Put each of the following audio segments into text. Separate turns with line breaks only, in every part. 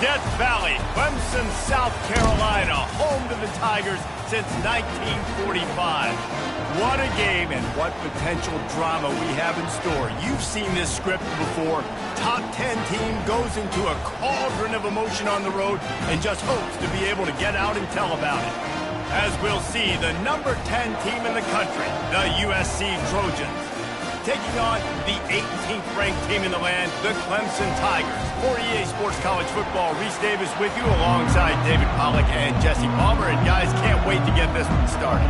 Death Valley, Clemson, South Carolina, home to the Tigers since 1945. What a game and what potential drama we have in store. You've seen this script before. Top 10 team goes into a cauldron of emotion on the road and just hopes to be able to get out and tell about it. As we'll see, the number 10 team in the country, the USC Trojans, taking on the 18th ranked team in the land, the Clemson Tigers. For EA Sports College Football, Reese Davis with you alongside David Pollack and Jesse Palmer. And guys, can't wait to get this one started.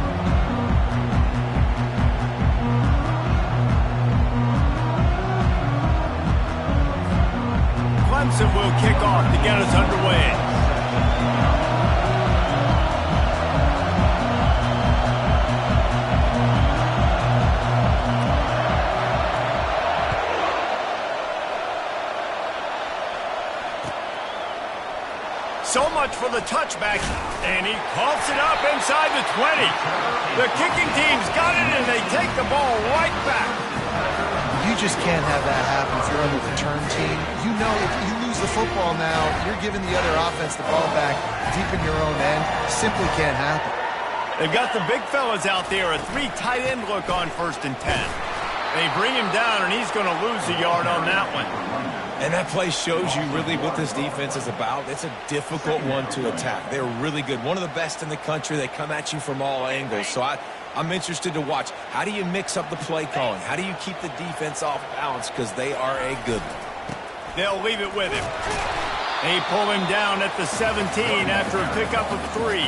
Clemson will kick off to get us underway. So much for the touchback, and he coughs it up inside the 20. The kicking team's got it, and they take the ball right back.
You just can't have that happen if you're on the return team. You know if you lose the football now, you're giving the other offense the ball back deep in your own end. Simply can't happen.
They've got the big fellas out there, a 3 tight end look on 1st and 10. They bring him down, and he's going to lose a yard on that one.
And that play shows you really what this defense is about. It's a difficult one to attack. They're really good. One of the best in the country. They come at you from all angles. So I'm interested to watch. How do you mix up the play calling? How do you keep the defense off balance? Because they are a good one.
They'll leave it with him. They pull him down at the 17 after a pickup of 3.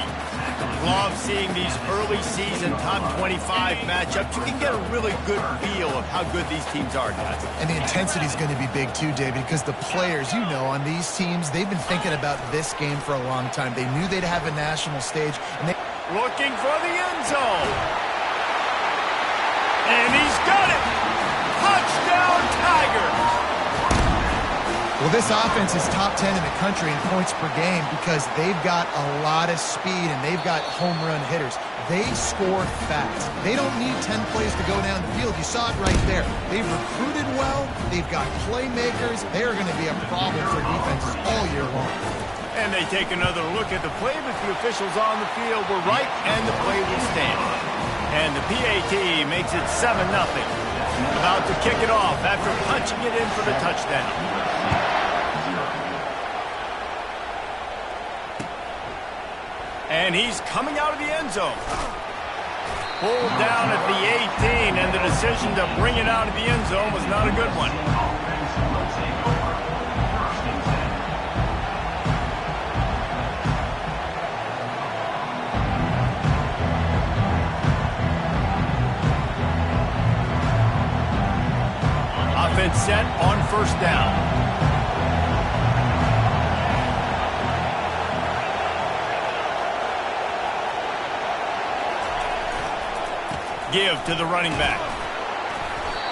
Love seeing these early season top 25 matchups. You can get a really good feel of how good these teams are, guys.
And the intensity is going to be big too, David, because the players, you know, on these teams, they've been thinking about this game for a long time. They knew they'd have a national stage. And they
looking for the end zone. And he's got it. Touchdown, Tigers.
Well, this offense is top 10 in the country in points per game because they've got a lot of speed and they've got home run hitters. They score fast. They don't need 10 plays to go down the field. You saw it right there. They've recruited well. They've got playmakers. They're going to be a problem for defenses all year long.
And they take another look at the play, but the officials on the field were right, and the play will stand. And the PAT makes it 7-0. About to kick it off after punching it in for the touchdown. And he's coming out of the end zone. Pulled down at the 18, and the decision to bring it out of the end zone was not a good one. Offense set on 1st down. Give to the running back.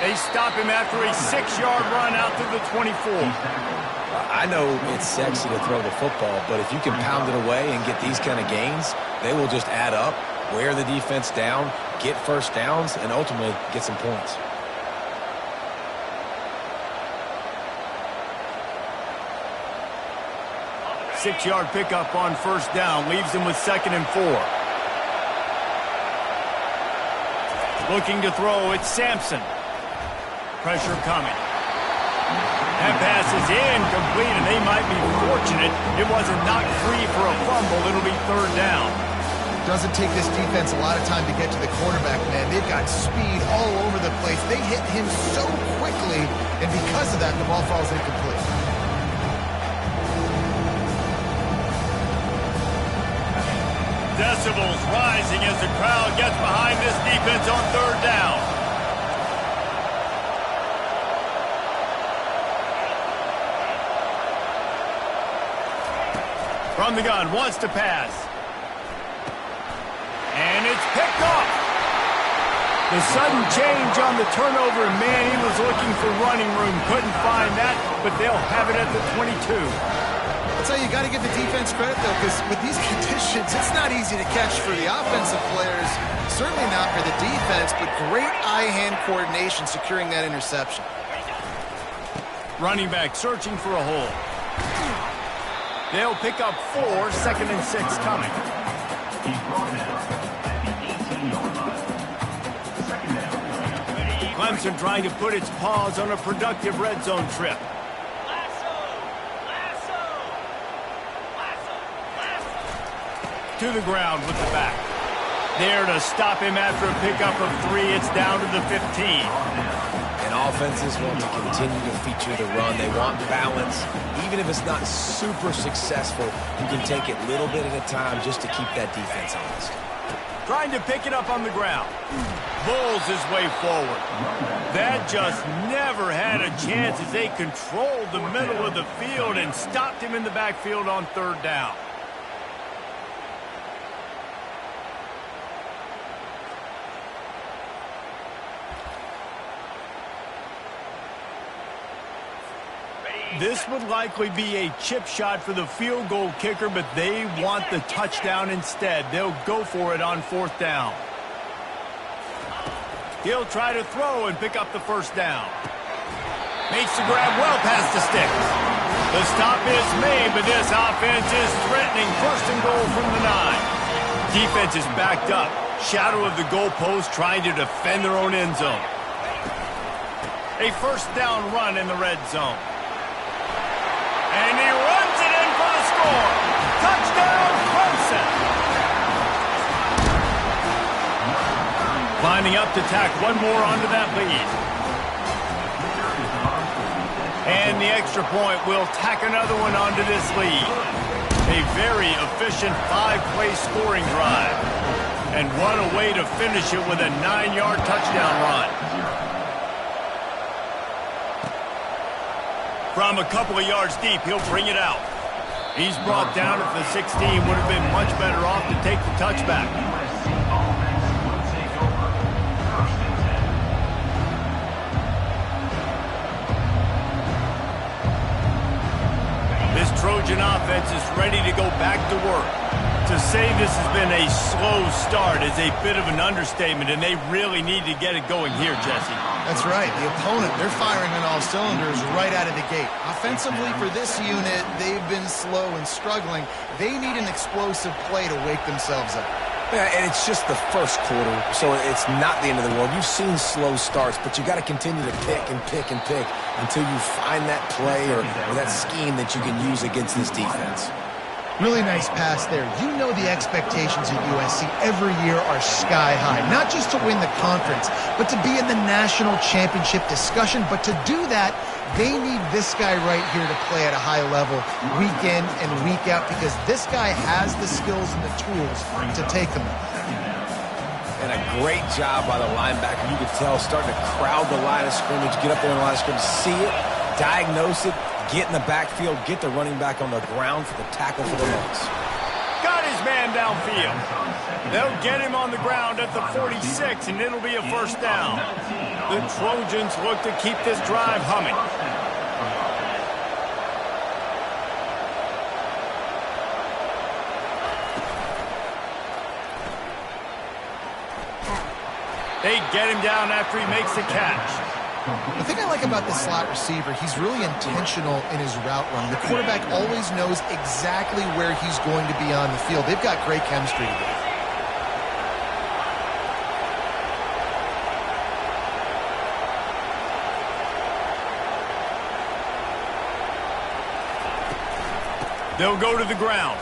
They stop him after a 6-yard run out to the 24.
I know it's sexy to throw the football, but if you can pound it away and get these kind of gains, they will just add up, wear the defense down, get 1st downs, and ultimately get some points.
Six-yard pickup on 1st down leaves him with 2nd and 4. Looking to throw, it's Sampson. Pressure coming. That pass is incomplete, and they might be fortunate it wasn't knocked free for a fumble. It'll be 3rd down.
Doesn't take this defense a lot of time to get to the quarterback, man. They've got speed all over the place. They hit him so quickly, and because of that, the ball falls incomplete.
Decibels rising as the crowd gets behind this defense on 3rd down. From the gun, wants to pass. And it's picked off. The sudden change on the turnover, man, he was looking for running room. Couldn't find that, but they'll have it at the 22.
I'll tell you, you got to give the defense credit, though, because with these conditions, it's not easy to catch for the offensive players. Certainly not for the defense, but great eye-hand coordination securing that interception.
Running back searching for a hole. They'll pick up 4, 2nd and 6 coming. Clemson trying to put its paws on a productive red zone trip. To the ground with the back. There to stop him after a pickup of 3. It's down to the 15.
And offenses want to continue to feature the run. They want balance. Even if it's not super successful, you can take it little bit at a time just to keep that defense honest.
Trying to pick it up on the ground. Bulls his way forward. That just never had a chance as they controlled the middle of the field and stopped him in the backfield on 3rd down. This would likely be a chip shot for the field goal kicker, but they want the touchdown instead. They'll go for it on 4th down. He'll try to throw and pick up the 1st down. Makes the grab well past the sticks. The stop is made, but this offense is threatening 1st and goal from the 9. Defense is backed up. Shadow of the goalpost trying to defend their own end zone. A 1st down run in the red zone. And he runs it in for the score. Touchdown, Clemson. Lining up to tack one more onto that lead. And the extra point will tack another one onto this lead. A very efficient 5-play scoring drive. And what a way to finish it with a 9-yard touchdown run. From a couple of yards deep, he'll bring it out. He's brought down at the 16. Would have been much better off to take the touchback. This Trojan offense is ready to go back to work. To say this has been a slow start is a bit of an understatement, and they really need to get it going here, Jesse.
That's right. The opponent, they're firing on all cylinders right out of the gate. Offensively, for this unit, they've been slow and struggling. They need an explosive play to wake themselves up.
Yeah, and it's just the first quarter, so it's not the end of the world. You've seen slow starts, but you got to continue to pick and pick and pick until you find that play or that scheme that you can use against this defense.
Really nice pass there. You know the expectations at USC every year are sky high. Not just to win the conference, but to be in the national championship discussion. But to do that, they need this guy right here to play at a high level week in and week out, because this guy has the skills and the tools to take them.
And a great job by the linebacker. You could tell starting to crowd the line of scrimmage, get up there in the line of scrimmage, see it, diagnose it, get in the backfield, get the running back on the ground for the tackle for the loss.
Got his man downfield. They'll get him on the ground at the 46, and it'll be a 1st down. The Trojans look to keep this drive humming. They get him down after he makes the catch.
The thing I like about the slot receiver, he's really intentional in his route run. The quarterback always knows exactly where he's going to be on the field. They've got great chemistry together.
They'll go to the ground.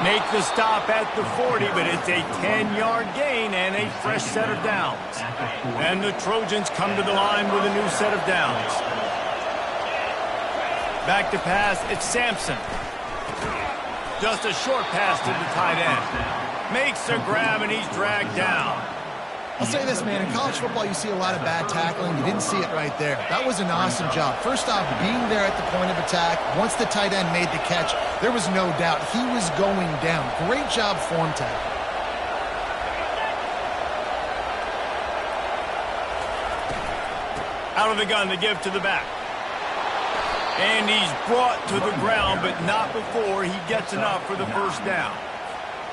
Make the stop at the 40, but it's a 10-yard gain and a fresh set of downs. And the Trojans come to the line with a new set of downs. Back to pass, it's Sampson. Just a short pass to the tight end. Makes a grab, and he's dragged down.
I'll say this, man, in college football you see a lot of bad tackling. You didn't see it right there. That was an awesome job. First off, being there at the point of attack. Once the tight end made the catch, there was no doubt he was going down. Great job form tackle.
Out of the gun to give to the back. And he's brought to the ground, but not before he gets enough for the 1st down.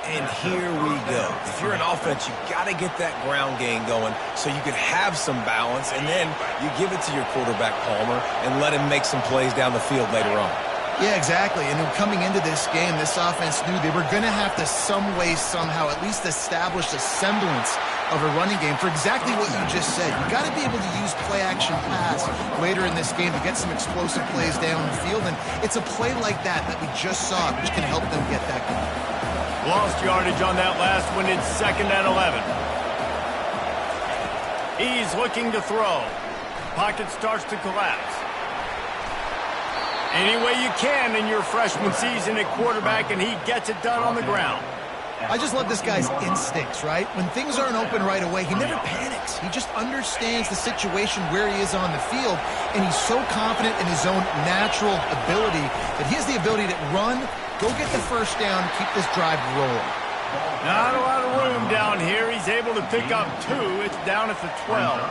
And here we go. If you're an offense, you got to get that ground game going so you can have some balance, and then you give it to your quarterback, Palmer, and let him make some plays down the field later on.
Yeah, exactly. And coming into this game, this offense knew they were going to have to some way, somehow, at least establish a semblance of a running game for exactly what you just said. You got to be able to use play-action pass later in this game to get some explosive plays down the field, and it's a play like that we just saw, which can help them get that going.
Lost yardage on that last one. It's 2nd and 11. He's looking to throw. Pocket starts to collapse. Any way you can in your freshman season at quarterback, and he gets it done on the ground.
I just love this guy's instincts, right? When things aren't open right away, he never panics. He just understands the situation where he is on the field, and he's so confident in his own natural ability that he has the ability to run, go get the first down, keep this drive rolling.
Not a lot of room down here. He's able to pick up 2. It's down at the 12.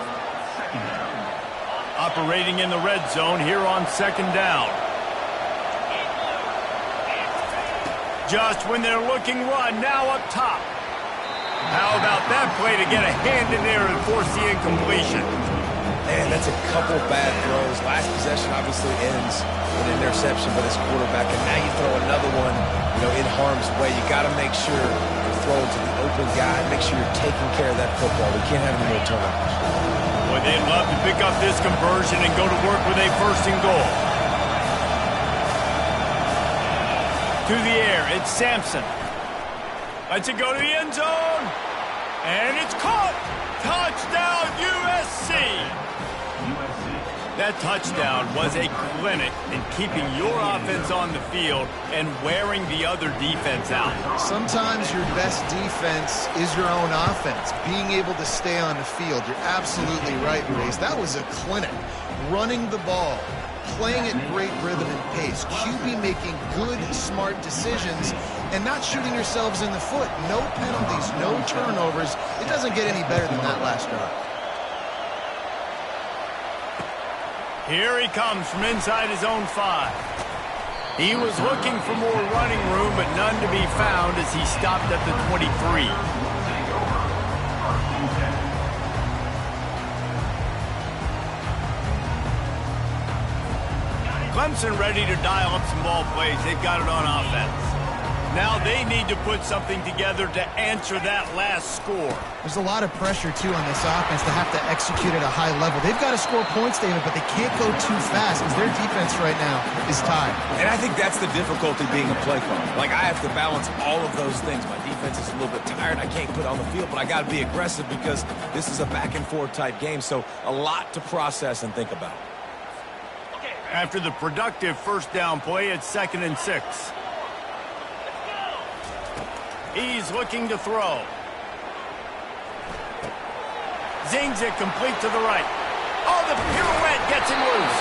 Operating in the red zone here on 2nd down. Just when they're looking run, now up top. How about that play to get a hand in there and force the incompletion?
Man, that's a couple bad throws. Last possession obviously ends with an interception by this quarterback, and now you throw another one, in harm's way. You got to make sure you're throwing to the open guy. Make sure you're taking care of that football. We can't have any more turnovers.
Boy, they'd love to pick up this conversion and go to work with a 1st and goal. To the air, it's Sampson. Lets it go to the end zone. And it's caught. Touchdown, USC. That touchdown was a clinic in keeping your offense on the field and wearing the other defense out.
Sometimes your best defense is your own offense, being able to stay on the field. You're absolutely right, Race. That was a clinic. Running the ball, playing at great rhythm and pace, QB making good, smart decisions, and not shooting yourselves in the foot. No penalties, no turnovers. It doesn't get any better than that last drive.
Here he comes from inside his own 5. He was looking for more running room, but none to be found as he stopped at the 23. Clemson ready to dial up some ball plays. They've got it on offense. Now they need to put something together to answer that last score.
There's a lot of pressure, too, on this offense to have to execute at a high level. They've got to score points, David, but they can't go too fast because their defense right now is tired.
And I think that's the difficulty being a play caller. Like, I have to balance all of those things. My defense is a little bit tired. I can't put on the field, but I got to be aggressive because this is a back-and-forth type game, so a lot to process and think about.
After the productive 1st down play, it's 2nd and 6. He's looking to throw. Zings it complete to the right. Oh, the pirouette gets him loose.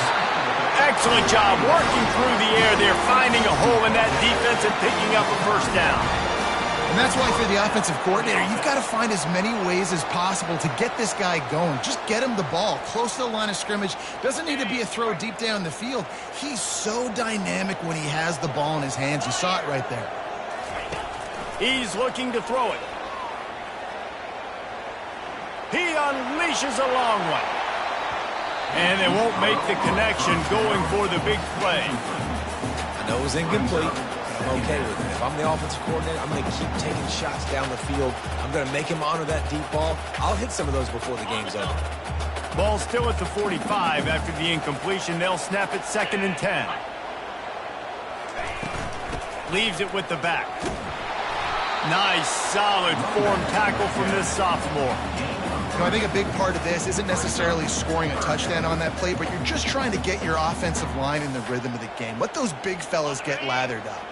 Excellent job working through the air there, finding a hole in that defense and picking up a 1st down.
And that's why for the offensive coordinator, you've got to find as many ways as possible to get this guy going. Just get him the ball close to the line of scrimmage. Doesn't need to be a throw deep down the field. He's so dynamic when he has the ball in his hands. You saw it right there.
He's looking to throw it. He unleashes a long one. And they won't make the connection going for the big play.
I know it was incomplete, but I'm okay with it. If I'm the offensive coordinator, I'm going to keep taking shots down the field. I'm going to make him honor that deep ball. I'll hit some of those before the game's over.
Ball still at the 45 after the incompletion. They'll snap it 2nd and 10. Leaves it with the back. Nice, solid form tackle from this sophomore.
I think a big part of this isn't necessarily scoring a touchdown on that play, but you're just trying to get your offensive line in the rhythm of the game. Let those big fellas get lathered up.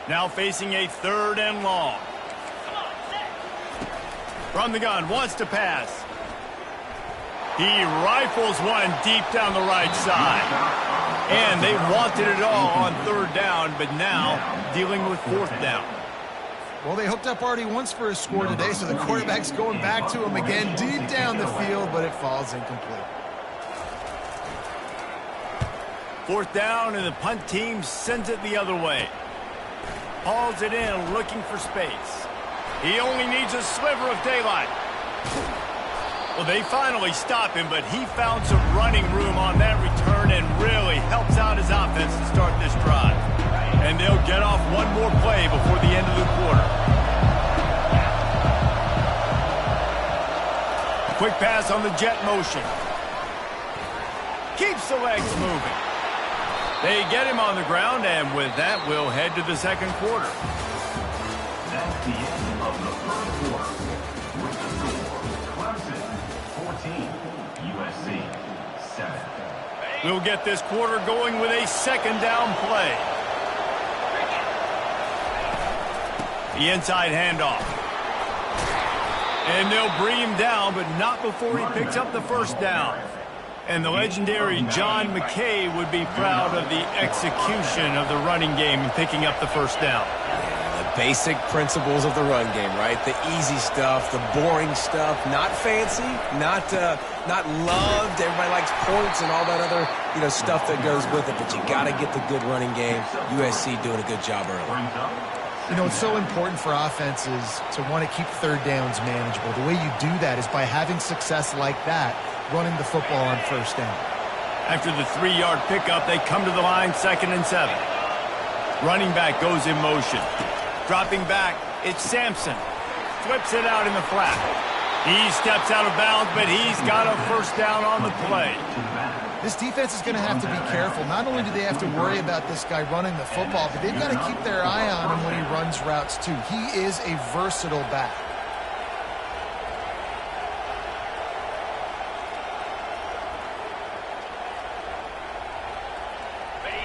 Now facing a 3rd and long. From the gun, wants to pass. He rifles one deep down the right side. And they wanted it all on 3rd down, but now dealing with 4th down.
Well, they hooked up already once for a score today, so the quarterback's going back to him again deep down the field, but it falls incomplete.
4th down, and the punt team sends it the other way. hauls it in, looking for space. He only needs a sliver of daylight. Well, they finally stop him, but he found some running room on that return and really helps out his offense to start this drive. And they'll get off one more play before the end of the quarter. Quick pass on the jet motion. Keeps the legs moving. They get him on the ground, and with that, we'll head to the second quarter.
That's the end of the first quarter. With the score, Clemson 14, USC 7.
We'll get this quarter going with a second down play. The inside handoff. And they'll bring him down, but not before he picks up the first down. And the legendary John Ncaa would be proud of the execution of the running game in picking up the first down.
The basic principles of the run game, right? The easy stuff, the boring stuff, not fancy, not loved. Everybody likes points and all that other, stuff that goes with it. But you got to get the good running game. USC doing a good job early.
It's so important for offenses to want to keep third downs manageable. The way you do that is by having success like that, running the football on first down.
After the 3-yard pickup, they come to the line, 2nd and 7. Running back goes in motion. Dropping back, it's Sampson. Flips it out in the flat. He steps out of bounds, but he's got a first down on the play.
This defense is going to have to be careful. Not only do they have to worry about this guy running the football, but they've got to keep their eye on him when he runs routes too. He is a versatile back.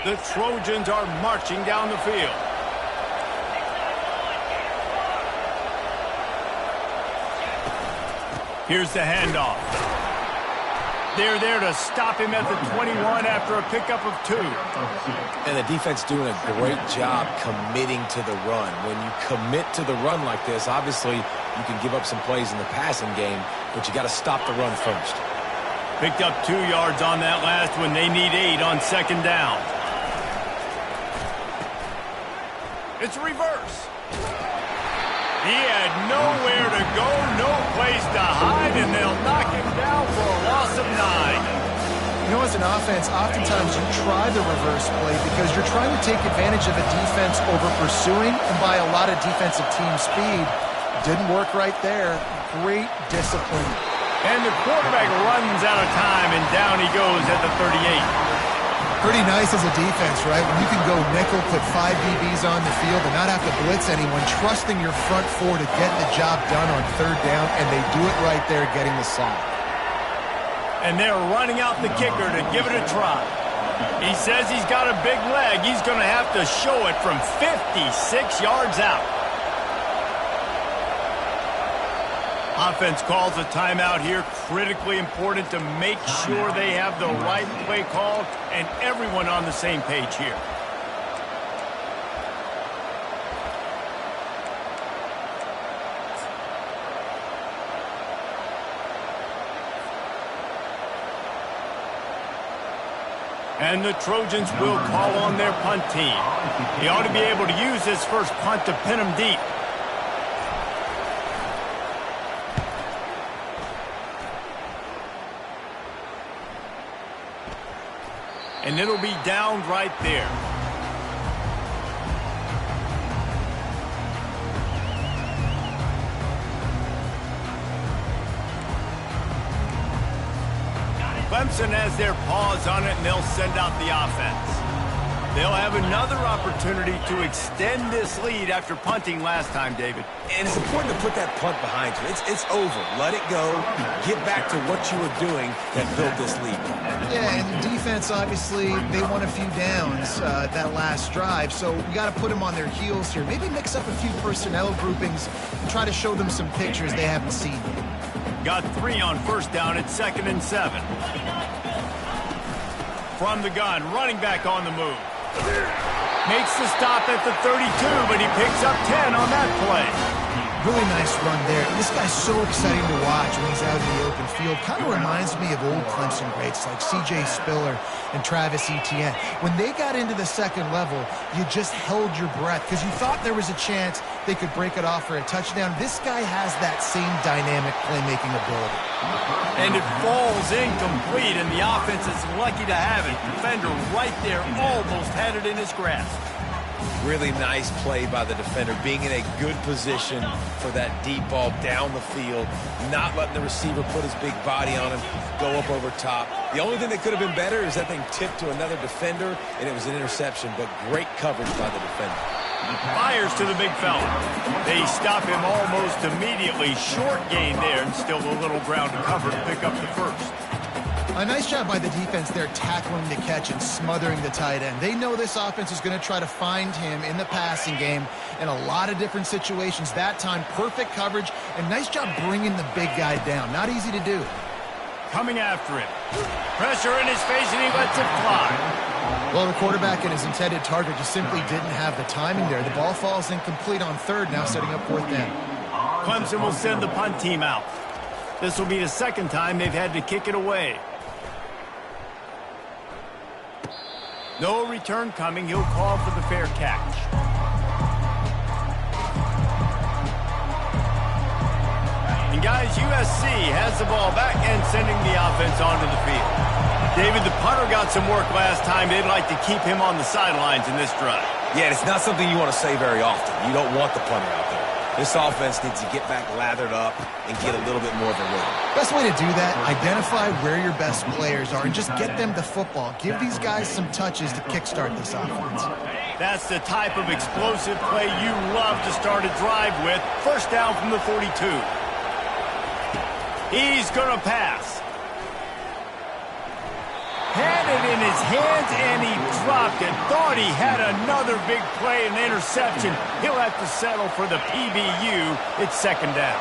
The Trojans are marching down the field. Here's the handoff. They're there to stop him at the 21 after a pickup of 2.
And the defense doing a great job committing to the run. When you commit to the run like this, obviously you can give up some plays in the passing game, but you got to stop the run first.
Picked up 2 yards on that last one. They need 8 on second down. It's a reverse. He had nowhere to go, no place to hide, and they'll knock him down for a loss of 9.
As an offense, oftentimes you try the reverse play because you're trying to take advantage of a defense over pursuing and by a lot of defensive team speed. Didn't work right there. Great discipline.
And the quarterback runs out of time, and down he goes at the 38.
Pretty nice as a defense, right? When you can go nickel, put 5 DBs on the field and not have to blitz anyone, trusting your front 4 to get the job done on third down, and they do it right there, getting the sack.
And they're running out the kicker to give it a try. He says he's got a big leg. He's going to have to show it from 56 yards out. Offense calls a timeout here. Critically important to make sure they have the right play call and everyone on the same page here. And the Trojans will call on their punt team. He ought to be able to use this first punt to pin them deep. And it'll be down right there. Clemson has their paws on it, and they'll send out the offense. They'll have another opportunity to extend this lead after punting last time, David.
And it's important to put that punt behind you. It's over. Let it go. Get back to what you were doing that built this lead.
Yeah, and the defense, obviously, they won a few downs that last drive, so we got to put them on their heels here. Maybe mix up a few personnel groupings and try to show them some pictures they haven't seen yet.
Got 3 on first down at 2nd and 7. From the gun, running back on the move. Makes the stop at the 32, but he picks up 10 on that play.
Really nice run there. This guy's so exciting to watch when he's out in the open field. Kind of reminds me of old Clemson greats like C.J. Spiller and Travis Etienne. When they got into the second level, you just held your breath because you thought there was a chance they could break it off for a touchdown. This guy has that same dynamic playmaking ability.
And it falls incomplete, and the offense is lucky to have it. Defender right there almost had it in his grasp.
Really nice play by the defender, being in a good position for that deep ball down the field, not letting the receiver put his big body on him, go up over top. The only thing that could have been better is that thing tipped to another defender, and it was an interception, but great coverage by the defender.
Fires to the big fella. They stop him almost immediately. Short gain there, and still a little ground to cover to pick up the first.
A nice job by the defense there tackling the catch and smothering the tight end. They know this offense is going to try to find him in the passing game in a lot of different situations. That time, perfect coverage, and nice job bringing the big guy down. Not easy to do.
Coming after him. Pressure in his face, and he lets it fly.
Well, the quarterback and his intended target just simply didn't have the timing there. The ball falls incomplete on third, now setting up fourth down.
Clemson will send the punt team out. This will be the second time they've had to kick it away. No return coming. He'll call for the fair catch. And guys, USC has the ball back and sending the offense onto the field. David, the punter got some work last time. They'd like to keep him on the sidelines in this drive.
Yeah, it's not something you want to say very often. You don't want the punter out there. This offense needs to get back lathered up and get a little bit more of a rhythm.
Best way to do that, identify where your best players are and just get them the football. Give these guys some touches to kickstart this offense.
That's the type of explosive play you love to start a drive with. First down from the 42. He's going to pass. Had it in his hands, and he dropped it. Thought he had another big play, an interception. He'll have to settle for the PBU. It's second down.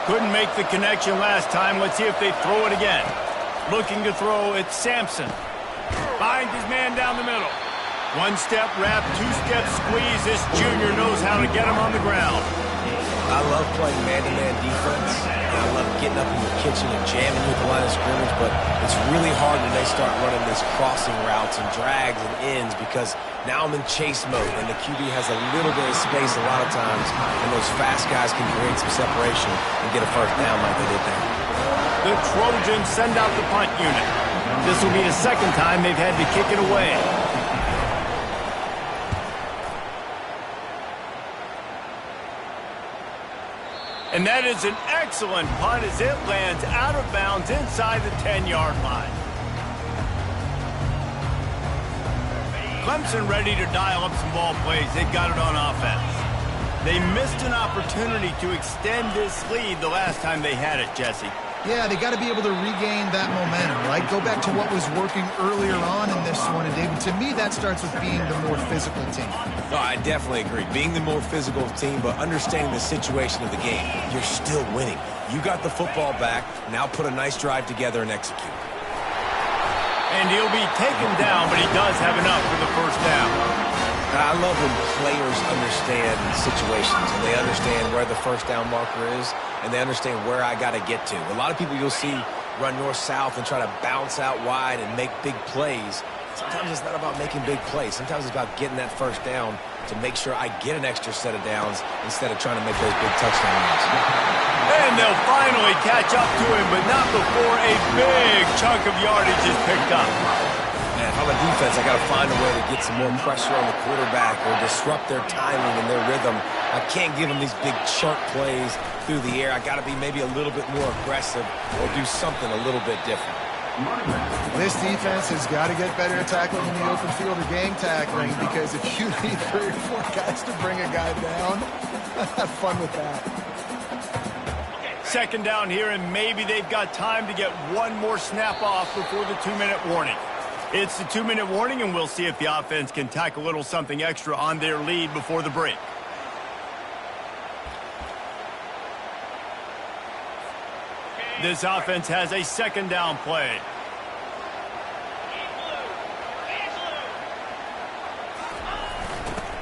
Couldn't make the connection last time. Let's see if they throw it again. Looking to throw, it's Sampson. Finds his man down the middle. One-step wrap, two-step squeeze. This junior knows how to get him on the ground.
I love playing man-to-man defense. I love getting up in the kitchen and jamming you at the line of scrimmage, but it's really hard when they start running these crossing routes and drags and ends because now I'm in chase mode, and the QB has a little bit of space a lot of times, and those fast guys can create some separation and get a first down like they did there.
The Trojans send out the punt unit. This will be the second time they've had to kick it away. And that is an excellent punt as it lands out of bounds inside the 10-yard line. Clemson ready to dial up some ball plays. They've got it on offense. They missed an opportunity to extend this lead the last time they had it, Jesse.
Yeah, they got to be able to regain that momentum, right? Go back to what was working earlier on in this one. And, David, to me, that starts with being the more physical team.
No, I definitely agree. Being the more physical team, but understanding the situation of the game. You're still winning. You got the football back. Now put a nice drive together and execute.
And he'll be taken down, but he does have enough for the first down.
I love when players understand situations and they understand where the first down marker is and they understand where I got to get to. A lot of people you'll see run north-south and try to bounce out wide and make big plays. Sometimes it's not about making big plays. Sometimes it's about getting that first down to make sure I get an extra set of downs instead of trying to make those big touchdown runs.
And they'll finally catch up to him, but not before a big chunk of yardage is picked up.
Man, if I'm a defense, I got to find a way to get some more pressure on the quarterback or disrupt their timing and their rhythm. I can't give them these big chunk plays through the air. I got to be maybe a little bit more aggressive or do something a little bit different.
This defense has got to get better at tackling in the open field or gang tackling because if you need 3 or 4 guys to bring a guy down, have fun with that.
Second down here, and maybe they've got time to get one more snap off before the 2-minute warning. It's the 2-minute warning, and we'll see if the offense can tack a little something extra on their lead before the break. This offense has a second down play.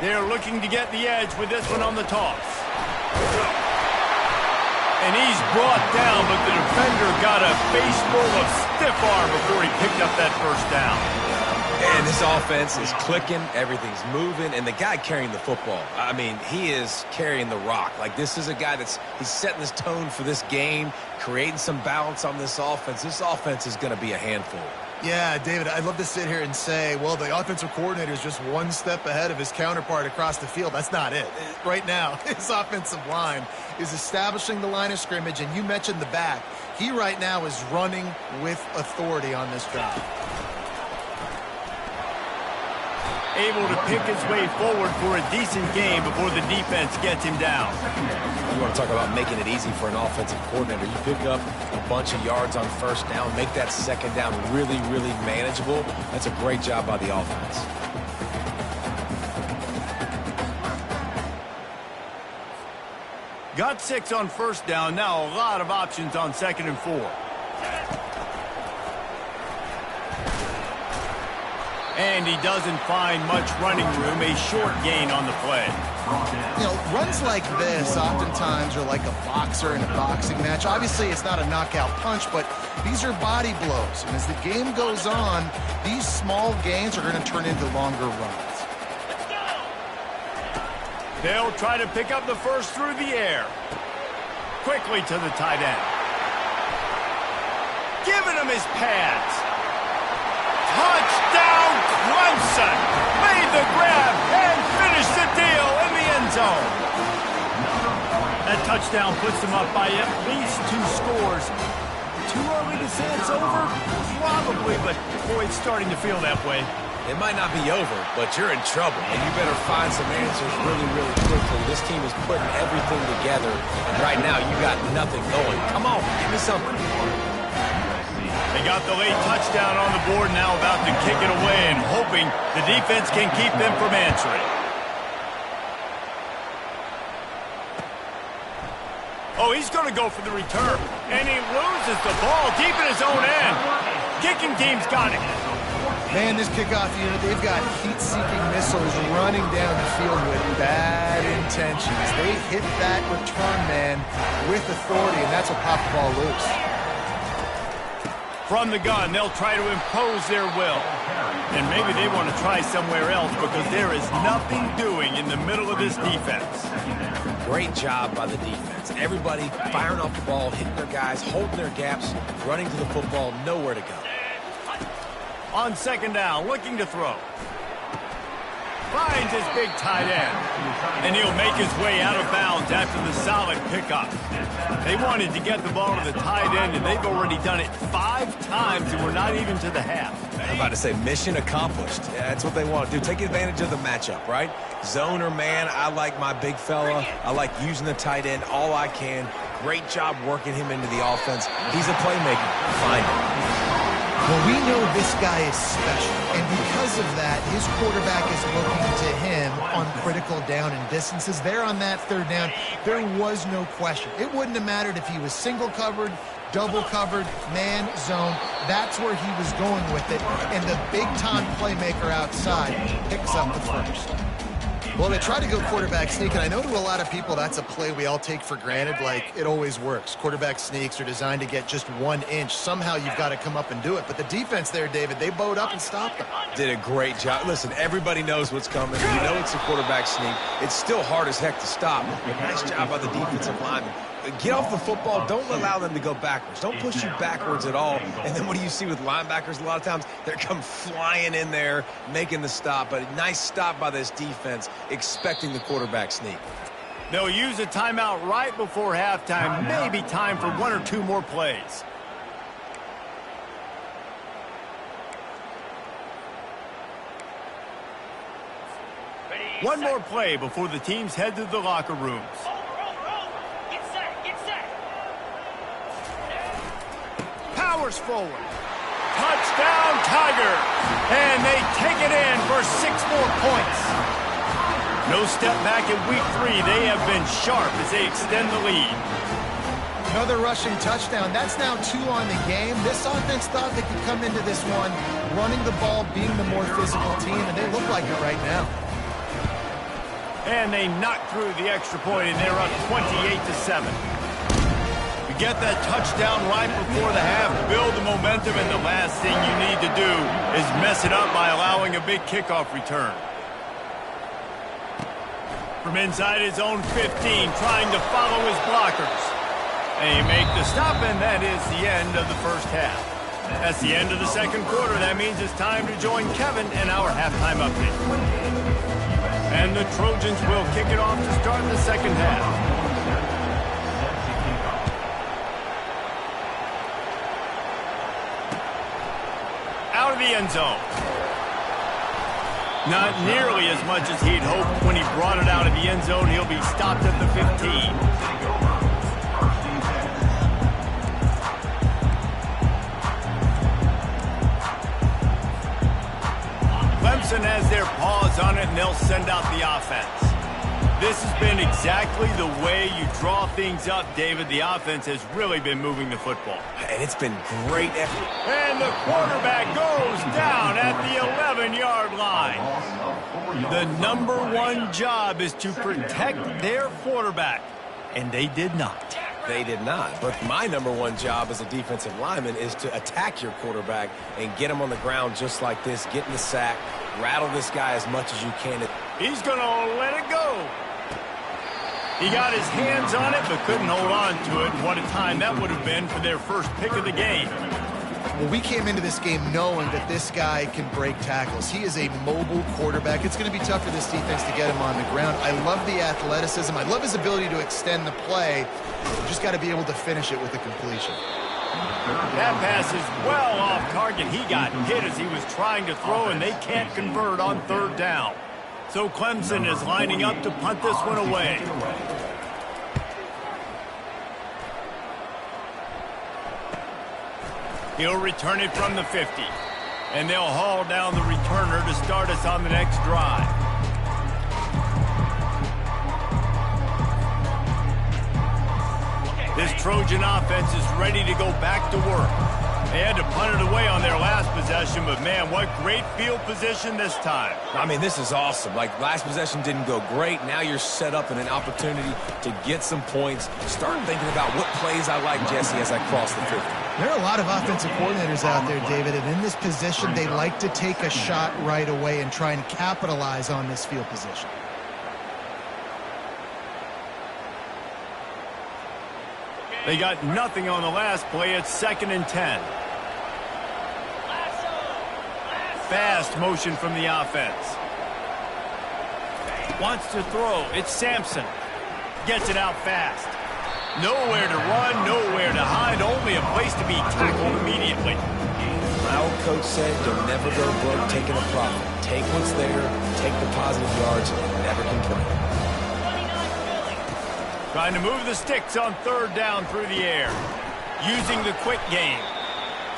They're looking to get the edge with this one on the toss. And he's brought down, but the defender got a face full of stiff arm before he picked up that first down.
And this offense is clicking, everything's moving, and the guy carrying the football, I mean, he is carrying the rock. Like, this is a guy he's setting this tone for this game, creating some balance on this offense. This offense is going to be a handful.
Yeah, David, I'd love to sit here and say, well, the offensive coordinator is just one step ahead of his counterpart across the field. That's not it. Right now, his offensive line is establishing the line of scrimmage, and you mentioned the back. He right now is running with authority on this drive.
Able to pick his way forward for a decent game before the defense gets him down.
You want to talk about making it easy for an offensive coordinator. You pick up a bunch of yards on first down, make that second down really, really manageable. That's a great job by the offense.
Got 6 on first down. Now a lot of options on 2nd and 4. And he doesn't find much running room, a short gain on the play.
You know, runs like this oftentimes are like a boxer in a boxing match. Obviously, it's not a knockout punch, but these are body blows. And as the game goes on, these small gains are going to turn into longer runs.
They'll try to pick up the first through the air. Quickly to the tight end. Giving him his pads. Touchdown, Clemson! Made the grab and finished the deal in the end zone. That touchdown puts them up by at least 2 scores. Too early to say it's over? Probably, but boy, it's starting to feel that way.
It might not be over, but you're in trouble, and you better find some answers really, really quickly. This team is putting everything together, and right now you got nothing going. Come on, give me something.
They got the late touchdown on the board, now about to kick it away and hoping the defense can keep them from answering. Oh, he's going to go for the return. And he loses the ball deep in his own end. Kicking team's got it.
Man, this kickoff unit, they've got heat-seeking missiles running down the field with bad intentions. They hit that return man with authority, and that's what popped the ball loose.
From the gun, they'll try to impose their will. And maybe they want to try somewhere else because there is nothing doing in the middle of this defense.
Great job by the defense. Everybody firing off the ball, hitting their guys, holding their gaps, running to the football, nowhere to go.
On 2nd down, looking to throw. Finds his big tight end. And he'll make his way out of bounds after the solid pickup. They wanted to get the ball to the tight end, and they've already done it 5 times, and we're not even to the half.
I'm about to say mission accomplished. Yeah, that's what they want to do. Take advantage of the matchup, right? Zone or man, I like my big fella. I like using the tight end all I can. Great job working him into the offense. He's a playmaker. Find him.
Well, we know this guy is special, and because of that, his quarterback is looking to him on critical down and distances. There on that 3rd down, there was no question. It wouldn't have mattered if he was single covered, double covered, man, zone. That's where he was going with it, and the big-time playmaker outside picks up the first. Well, they try to go quarterback sneak, and I know to a lot of people that's a play we all take for granted, like it always works. Quarterback sneaks are designed to get just 1 inch. Somehow you've got to come up and do it. But the defense there, David, they bowed up and stopped them.
Did a great job. Listen, everybody knows what's coming. You know it's a quarterback sneak. It's still hard as heck to stop. But nice job by the defensive lineman. Get off the football. Don't allow them to go backwards. Don't push you backwards at all. And then what do you see with linebackers? A lot of times they come flying in there, making the stop. But a nice stop by this defense, expecting the quarterback sneak.
They'll use a timeout right before halftime. Maybe time for 1 or 2 more plays. One more play before the teams head to the locker rooms. Powers forward. Touchdown, Tigers. And they take it in for 6 more points. No step back in week 3. They have been sharp as they extend the lead.
Another rushing touchdown. That's now 2 on the game. This offense thought they could come into this one running the ball, being the more physical team, and they look like it right now.
And they knock through the extra point, and they're up 28-7. get that touchdown right before the half, build the momentum, and the last thing you need to do is mess it up by allowing a big kickoff return. From inside his own 15, trying to follow his blockers. They make the stop, and that is the end of the first half. That's the end of the second quarter. That means it's time to join Kevin in our halftime update. And the Trojans will kick it off to start the second half. Out of the end zone. Not nearly as much as he'd hoped when he brought it out of the end zone. He'll be stopped at the 15. Clemson has their paws on it, and they'll send out the offense. This has been exactly the way you draw things up, David. The offense has really been moving the football.
And it's been great effort.
And the quarterback goes down at the 11-yard line. The number one job is to protect their quarterback, and they did not.
They did not. But my number one job as a defensive lineman is to attack your quarterback and get him on the ground just like this, get in the sack, rattle this guy as much as you can.
He's going to let it go. He got his hands on it, but couldn't hold on to it. And what a time that would have been for their first pick of the game.
Well, we came into this game knowing that this guy can break tackles. He is a mobile quarterback. It's going to be tough for this defense to get him on the ground. I love the athleticism. I love his ability to extend the play. You just got to be able to finish it with a completion.
That pass is well off target. He got hit as he was trying to throw, and they can't convert on third down. So Clemson is lining up to punt this one away. He'll return it from the 50. And they'll haul down the returner to start us on the next drive. This Trojan offense is ready to go back to work. They had to punt it away on their last possession, but man, what great field position this time.
I mean, this is awesome. Like, last possession didn't go great. Now you're set up in an opportunity to get some points. Start thinking about what plays I like, Jesse, as I cross the 50.
There are a lot of offensive coordinators out there, David, and in this position, they like to take a shot right away and try and capitalize on this field position.
They got nothing on the last play. It's 2nd and 10. Fast motion from the offense. Wants to throw. It's Sampson. Gets it out fast. Nowhere to run, nowhere to hide, only a place to be tackled immediately.
My old coach said, you'll never go broke taking a profit. Take what's there, take the positive yards, and never complain.
Trying to move the sticks on third down through the air. Using the quick game.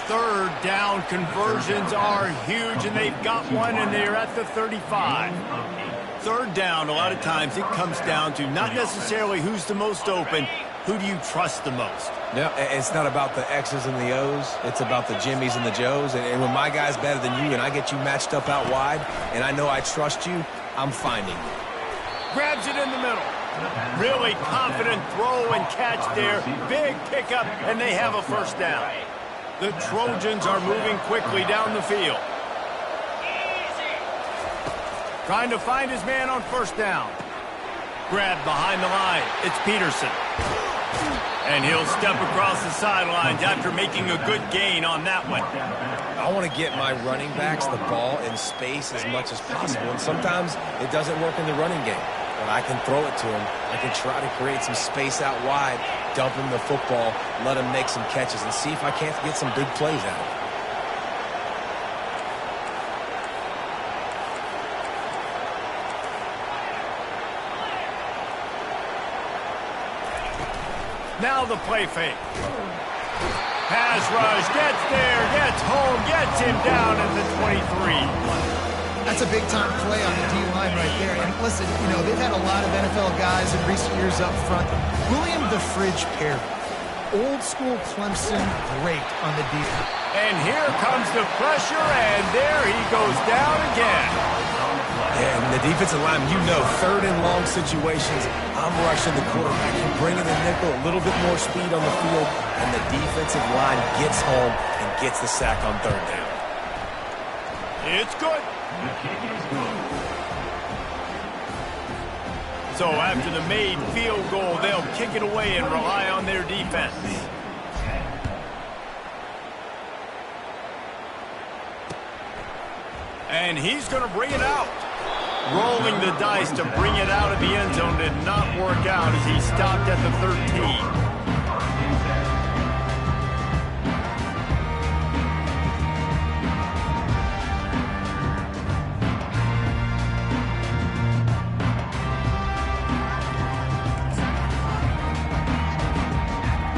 Third down conversions are huge, and they've got one, and they're at the 35. Third down, a lot of times it comes down to not necessarily who's the most open, who do you trust the most?
No, it's not about the X's and the O's. It's about the Jimmys and the Joes. And when my guy's better than you and I get you matched up out wide and I know I trust you, I'm finding you.
Grabs it in the middle. Really confident throw and catch there. Big pickup, and they have a first down. The Trojans are moving quickly down the field. Trying to find his man on first down. Grabbed behind the line. It's Peterson. And he'll step across the sidelines after making a good gain on that one.
I want to get my running backs the ball in space as much as possible. And sometimes it doesn't work in the running game. But I can throw it to him. I can try to create some space out wide, dump him the football, let him make some catches, and see if I can't get some big plays out of it.
Now the play fake. Pass rush, gets there, gets home, gets him down at the 23.
That's a big-time play on the D-line right there. And listen, you know, they've had a lot of NFL guys in recent years up front. William the Fridge Perry, old-school Clemson, great on the defense.
And here comes the pressure, and there he goes down again.
And the defensive line, you know, third and long situations, I'm rushing the quarterback and bringing the nickel, a little bit more speed on the field, and the defensive line gets home and gets the sack on third down.
It's good.
The kick is good.
So after the made field goal, they'll kick it away and rely on their defense. And he's going to bring it out. Rolling the dice to bring it out of the end zone did not work out as he stopped at the 13.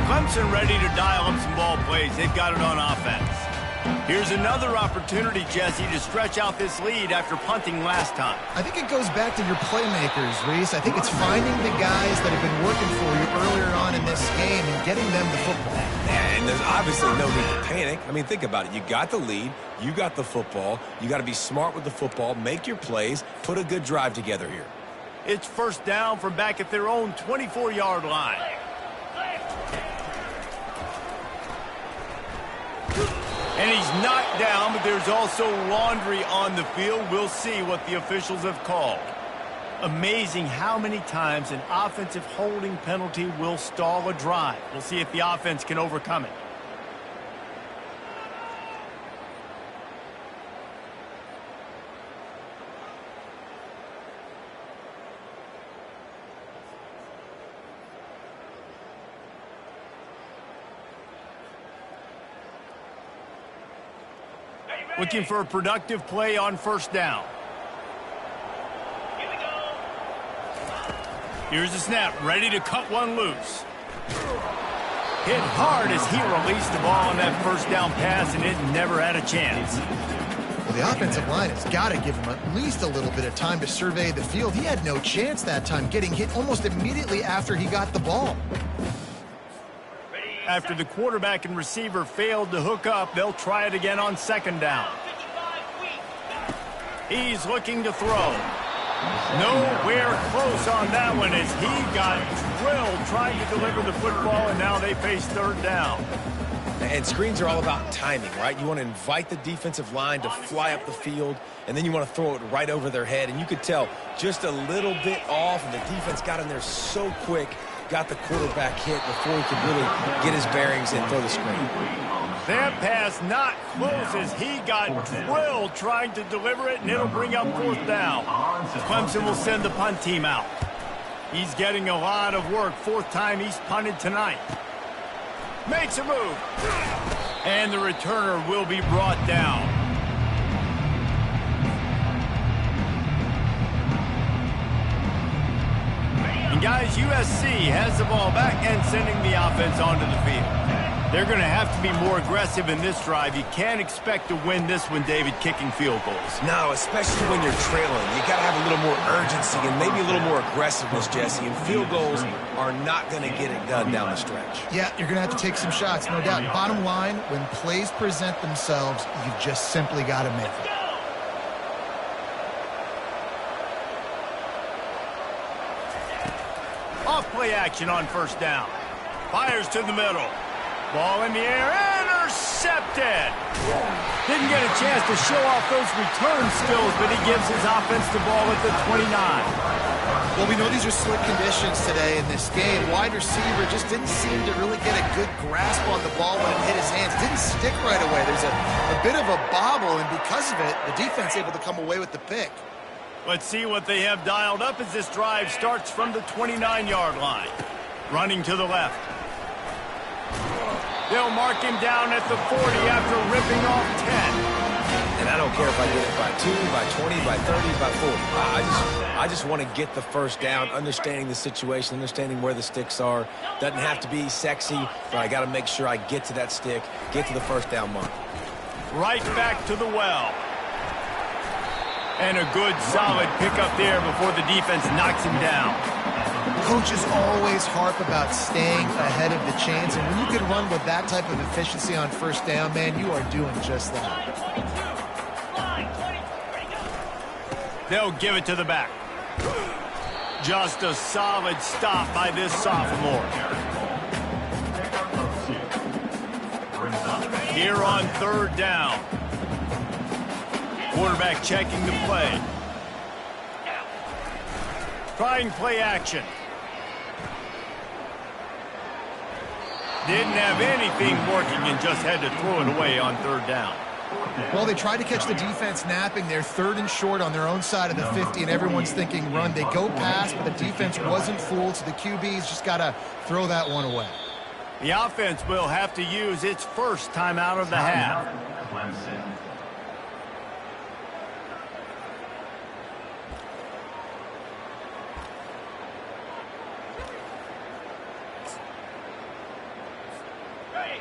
Clemson ready to dial up some ball plays. They've got it on offense. Here's another opportunity, Jesse, to stretch out this lead after punting last time.
I think it goes back to your playmakers, Reese. I think it's finding the guys that have been working for you earlier on in this game and getting them the football.
And there's obviously no need to panic. I mean, think about it. You got the lead. You got the football. You got to be smart with the football, make your plays, put a good drive together here.
It's first down from back at their own 24-yard line. And he's knocked down, but there's also laundry on the field. We'll see what the officials have called. Amazing how many times an offensive holding penalty will stall a drive. We'll see if the offense can overcome it. Looking for a productive play on first down.
Here we go.
Here's the snap, ready to cut one loose. Hit hard as he released the ball on that first down pass, and it never had a chance.
Well, the offensive line has got to give him at least a little bit of time to survey the field. He had no chance that time, getting hit almost immediately after he got the ball.
After the quarterback and receiver failed to hook up, they'll try it again on second down. He's looking to throw. Nowhere close on that one as he got drilled trying to deliver the football, and now they face third down.
And screens are all about timing, right? You want to invite the defensive line to fly up the field, and then you want to throw it right over their head. And you could tell just a little bit off, and the defense got in there so quick, got the quarterback hit before he could really get his bearings and throw the screen.
That pass not close as he got drilled trying to deliver it, and it'll bring up fourth down. Clemson will send the punt team out. He's getting a lot of work. Fourth time he's punted tonight. Makes a move. And the returner will be brought down. And guys, USC has the ball back and sending the offense onto the field. They're going to have to be more aggressive in this drive. You can't expect to win this one, David, kicking field goals.
No, especially when you're trailing. You got to have a little more urgency and maybe a little more aggressiveness, Jesse. And field goals are not going to get it done down the stretch.
Yeah, you're going to have to take some shots, no doubt. Bottom line, when plays present themselves, you've just simply got to make them.
Off play action on first down. Fires to the middle. Ball in the air, intercepted. Didn't get a chance to show off those return skills, but he gives his offense the ball at the 29.
Well, we know these are slick conditions today in this game. Wide receiver just didn't seem to really get a good grasp on the ball when it hit his hands. Didn't stick right away. There's a bit of a bobble, and because of it, the defense able to come away with the pick.
Let's see what they have dialed up as this drive starts from the 29-yard line. Running to the left. They'll mark him down at the 40 after ripping off 10.
And I don't care if I get it by 2, by 20, by 30, by 40. I just want to get the first down, understanding the situation, understanding where the sticks are. Doesn't have to be sexy, but I got to make sure I get to that stick, get to the first down mark.
Right back to the well. And a good, solid pickup there before the defense knocks him down.
Coaches always harp about staying ahead of the chains, and when you can run with that type of efficiency on first down, man, you are doing just that.
They'll give it to the back. Just a solid stop by this sophomore. Here on third down. Quarterback checking the play. Trying play action. Didn't have anything working and just had to throw it away on third down.
Well, they tried to catch the defense napping. They're third and short on their own side of the 50, and everyone's thinking run. They go pass, but the defense wasn't fooled, so the QB's just got to throw that one away.
The offense will have to use its first timeout of the half.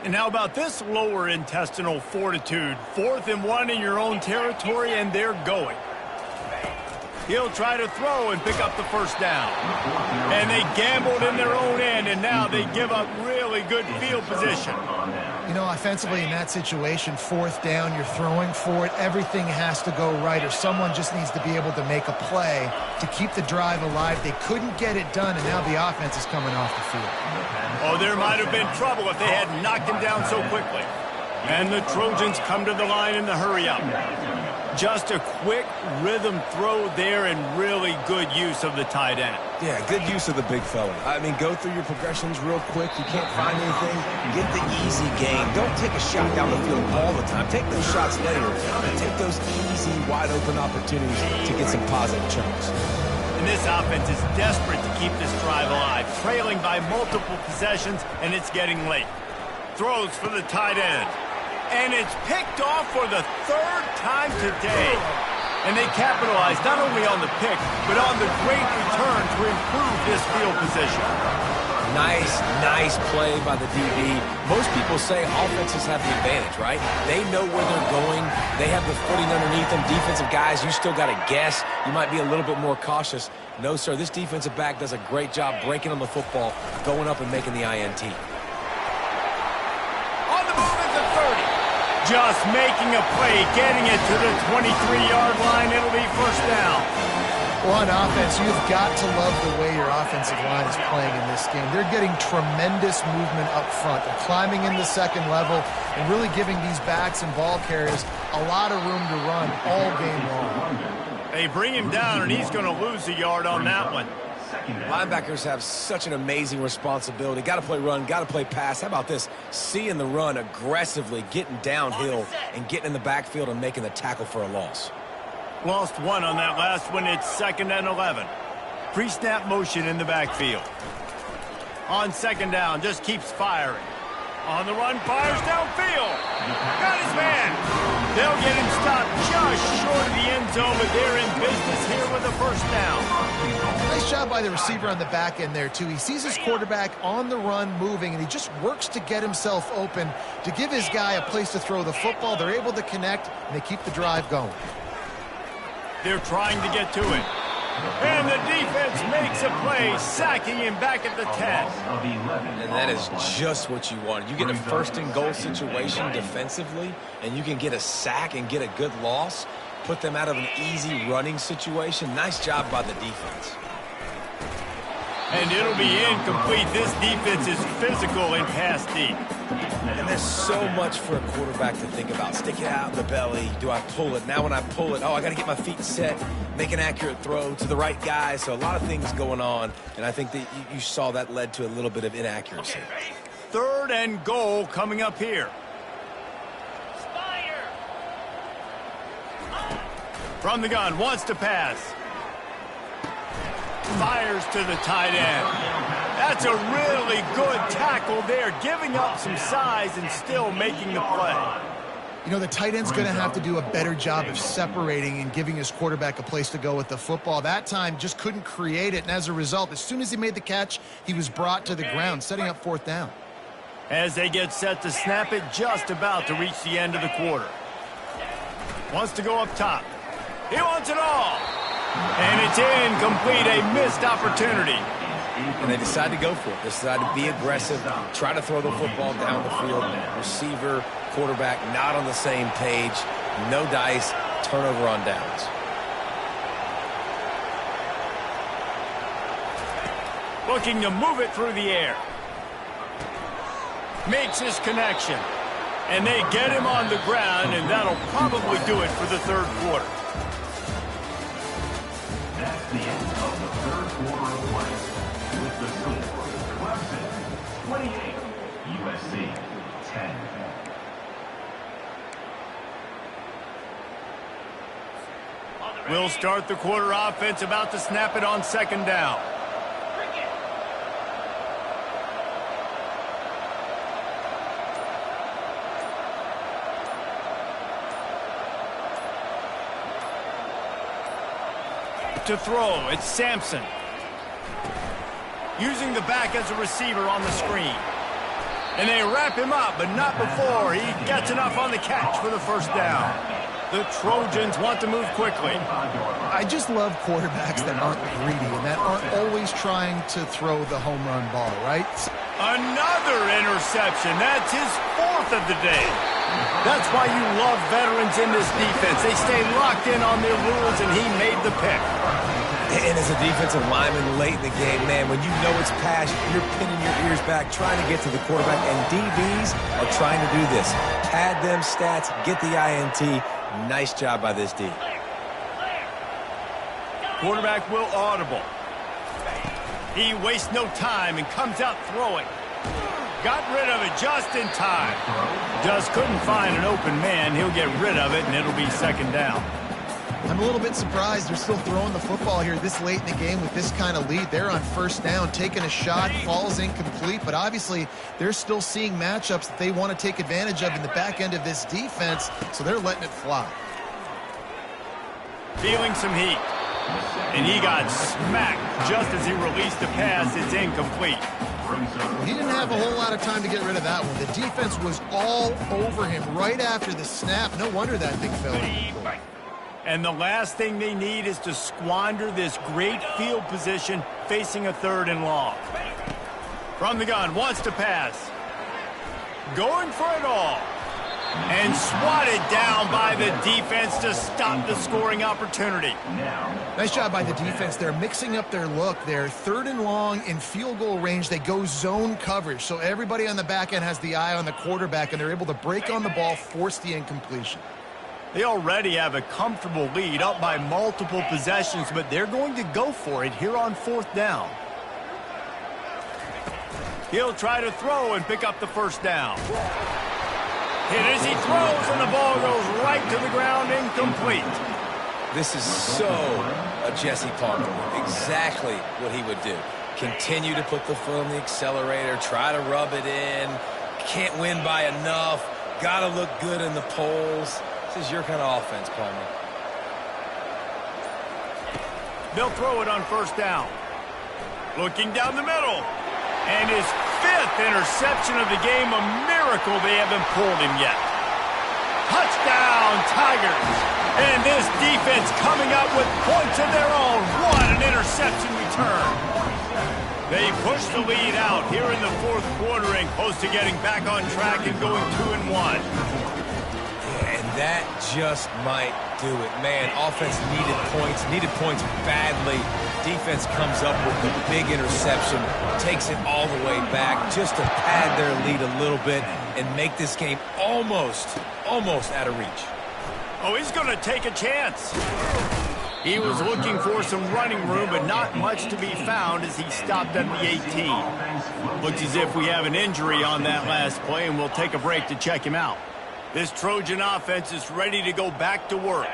And how about this lower intestinal fortitude? 4th and 1 in your own territory, and they're going. He'll try to throw and pick up the first down. And they gambled in their own end, and now they give up really good field position.
You know, offensively in that situation, 4th down, you're throwing for it. Everything has to go right, or someone just needs to be able to make a play to keep the drive alive. They couldn't get it done, and now the offense is coming off the field.
Oh, there might have been trouble if they had knocked him down so quickly. And the Trojans come to the line in the hurry-up. Just a quick rhythm throw there and really good use of the tight end.
Yeah, good use of the big fella. I mean, go through your progressions real quick. You can't find anything. Get the easy gain. Don't take a shot down the field all the time. Take those shots later. Take those easy, wide-open opportunities to get some positive chunks.
And this offense is desperate to keep this drive alive, trailing by multiple possessions, and it's getting late. Throws for the tight end. And it's picked off for the 3rd time today. And they capitalize not only on the pick, but on the great return to improve this field position.
Nice play by the DB. Most people say offenses have the advantage, right? They know where they're going. They have the footing underneath them. Defensive guys, you still got to guess. You might be a little bit more cautious. No, sir, this defensive back does a great job breaking on the football, going up and making the INT.
On the move at the 30. Just making a play, getting it to the 23-yard line. It'll be first down.
Well, on offense, you've got to love the way your offensive line is playing in this game. They're getting tremendous movement up front. They're climbing in the second level and really giving these backs and ball carriers a lot of room to run all game long.
They bring him down, and he's going to lose a yard on that one.
Linebackers have such an amazing responsibility. Got to play run, got to play pass. How about this? Seeing the run aggressively, getting downhill, and getting in the backfield and making the tackle for a loss.
Lost one on that last one. It's 2nd and 11. Pre-snap motion in the backfield. On 2nd down, just keeps firing. On the run, fires downfield. Got his man. They'll get him stopped just short of the end zone, but they're in business here with a first down.
Nice job by the receiver on the back end there, too. He sees his quarterback on the run moving, and he just works to get himself open to give his guy a place to throw the football. They're able to connect, and they keep the drive going.
They're trying to get to it. And the defense makes a play, sacking him back at the 10.
And that is just what you want. You get a 1st and goal situation defensively, and you can get a sack and get a good loss, put them out of an easy running situation. Nice job by the defense.
And it'll be incomplete. This defense is physical and pass deep.
And there's so much for a quarterback to think about. Stick it out in the belly. Do I pull it? Now when I pull it, I got to get my feet set, make an accurate throw to the right guy. So a lot of things going on, and I think that you saw that led to a little bit of inaccuracy.
3rd and goal coming up here. From the gun, wants to pass. Fires to the tight end. That's a really good tackle there, giving up some size and still making the play.
You know, the tight end's going to have to do a better job of separating and giving his quarterback a place to go with the football. That time just couldn't create it, and as a result, as soon as he made the catch, he was brought to the ground, setting up 4th down.
As they get set to snap it, just about to reach the end of the quarter. Wants to go up top. He wants it all. And it's incomplete, a missed opportunity.
And they decide to go for it. They decide to be aggressive, try to throw the football down the field. Receiver, quarterback, not on the same page. No dice, turnover on downs.
Looking to move it through the air. Makes his connection. And they get him on the ground, and that'll probably do it for the third quarter.
That's the end of the third quarter of play. With the score, Clemson 28, USC 10.
We'll start the quarter offense, about to snap it on second down. To throw, it's Sampson. Using the back as a receiver on the screen. And they wrap him up, but not before he gets enough on the catch for the first down. The Trojans want to move quickly.
I just love quarterbacks that aren't greedy and that aren't always trying to throw the home run ball, right?
Another interception. That's his fourth of the day. That's why you love veterans in this defense. They stay locked in on their rules, and he made the pick.
And as a defensive lineman late in the game, man, when you know it's pass, you're pinning your ears back, trying to get to the quarterback, and DBs are trying to do this. Pad them stats, get the INT. Nice job by this D.
Quarterback will audible. He wastes no time and comes out throwing. Got rid of it just in time. Just couldn't find an open man. He'll get rid of it, and it'll be second down.
I'm a little bit surprised they're still throwing the football here this late in the game with this kind of lead. They're on first down, taking a shot, falls incomplete, but obviously they're still seeing matchups that they want to take advantage of in the back end of this defense, so they're letting it fly.
Feeling some heat. And he got smacked just as he released the pass. It's incomplete.
He didn't have a whole lot of time to get rid of that one. The defense was all over him right after the snap. No wonder that thing fell in.
And the last thing they need is to squander this great field position facing a third and long. From the gun, wants to pass. Going for it all. And swatted down by the defense to stop the scoring opportunity.
Nice job by the defense. They're mixing up their look. They're third and long in field goal range. They go zone coverage. So everybody on the back end has the eye on the quarterback, and they're able to break on the ball, force the incompletion.
They already have a comfortable lead, up by multiple possessions, but they're going to go for it here on fourth down. He'll try to throw and pick up the first down. Hit as he throws, and the ball goes right to the ground, incomplete.
This is so a Jesse Palmer. Exactly what he would do. Continue to put the foot on the accelerator, try to rub it in. Can't win by enough. Got to look good in the polls. This is your kind of offense, Palmer.
They'll throw it on first down. Looking down the middle. And his fifth interception of the game, a miracle they haven't pulled him yet. Touchdown, Tigers. And this defense coming up with points of their own. What an interception return. They push the lead out here in the fourth quarter and close to getting back on track and going 2-1.
And that just might do it. Man, offense needed points badly. Defense comes up with the big interception, takes it all the way back just to pad their lead a little bit and make this game almost out of reach.
Oh, he's going to take a chance. He was looking for some running room, but not much to be found as he stopped at the 18. Looks as if we have an injury on that last play, and we'll take a break to check him out. This Trojan offense is ready to go back to work.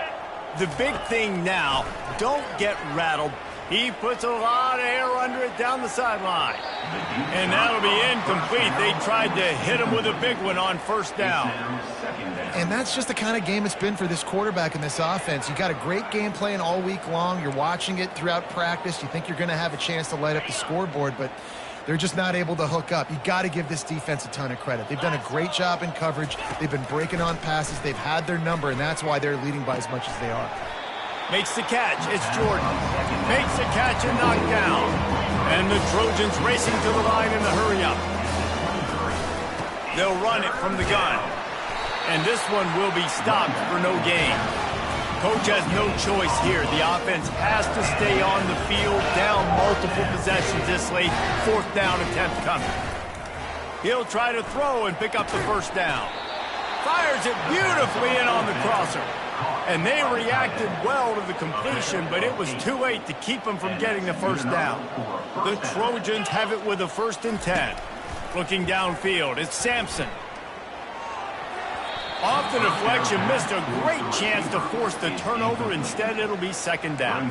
The big thing now, don't get rattled. He puts a lot of air under it down the sideline. And that'll be incomplete. They tried to hit him with a big one on first down.
And that's just the kind of game it's been for this quarterback in this offense. You got a great game plan all week long. You're watching it throughout practice. You think you're going to have a chance to light up the scoreboard, but they're just not able to hook up. You got to give this defense a ton of credit. They've done a great job in coverage. They've been breaking on passes. They've had their number, and that's why they're leading by as much as they are.
Makes the catch. It's Jordan. Makes the catch and knocked down. And the Trojans racing to the line in the hurry-up. They'll run it from the gun. And this one will be stopped for no gain. Coach has no choice here. The offense has to stay on the field, down multiple possessions this late. Fourth down attempt coming. He'll try to throw and pick up the first down. Fires it beautifully in on the crosser. And they reacted well to the completion, but it was too late to keep them from getting the first down. The Trojans have it with a 1st and 10. Looking downfield, it's Sampson. Off the deflection, missed a great chance to force the turnover. Instead, it'll be 2nd down.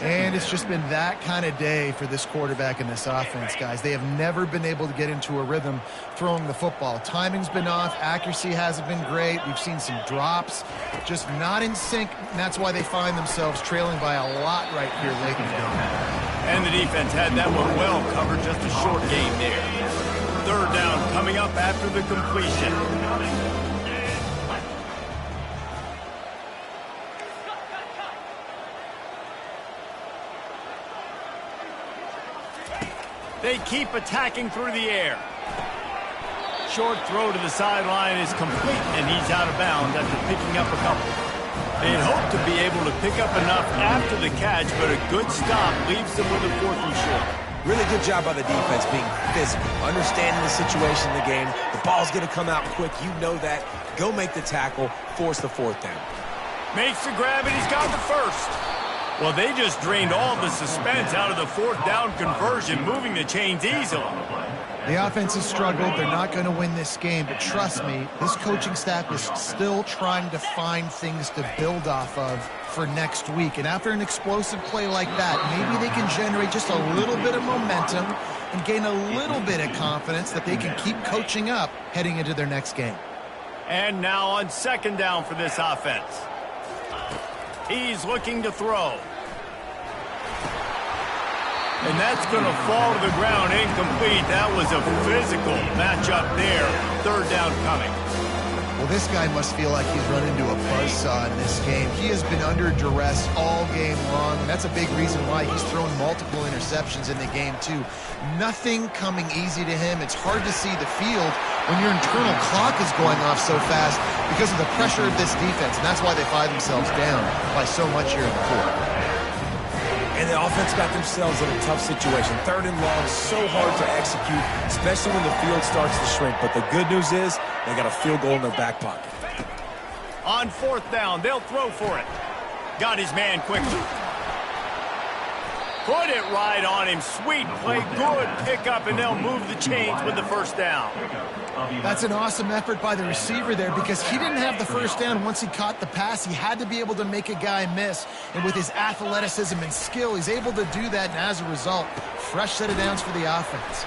And it's just been that kind of day for this quarterback and this offense, guys. They have never been able to get into a rhythm throwing the football. Timing's been off. Accuracy hasn't been great. We've seen some drops. Just not in sync, and that's why they find themselves trailing by a lot right here late in the game.
And the defense had that one well covered. Just a short game there. 3rd down coming up after the completion. They keep attacking through the air. Short throw to the sideline is complete, and he's out of bounds after picking up a couple. They'd hope to be able to pick up enough after the catch, but a good stop leaves them with a 4th and short.
Really good job by the defense being physical, understanding the situation in the game. The ball's going to come out quick. You know that. Go make the tackle, force the 4th down.
Makes the grab, and he's got the first. Well, they just drained all the suspense out of the 4th down conversion, moving the chains easily.
The offense has struggled. They're not going to win this game, but trust me, this coaching staff is still trying to find things to build off of for next week. And after an explosive play like that, maybe they can generate just a little bit of momentum and gain a little bit of confidence that they can keep coaching up heading into their next game.
And now on 2nd down for this offense. He's looking to throw. And that's going to fall to the ground incomplete. That was a physical matchup there. 3rd down coming.
Well, this guy must feel like he's run into a buzzsaw in this game. He has been under duress all game long, and that's a big reason why he's thrown multiple interceptions in the game, too. Nothing coming easy to him. It's hard to see the field when your internal clock is going off so fast because of the pressure of this defense, and that's why they find themselves down by so much here in the 4th.
And the offense got themselves in a tough situation. 3rd and long, so hard to execute, especially when the field starts to shrink. But the good news is they got a field goal in their back pocket.
On 4th down, they'll throw for it. Got his man quickly. Put it right on him. Sweet play, good pickup, and they'll move the chains with the 1st down.
That's an awesome effort by the receiver there because he didn't have the 1st down once he caught the pass. He had to be able to make a guy miss. And with his athleticism and skill, he's able to do that. And as a result, fresh set of downs for the offense.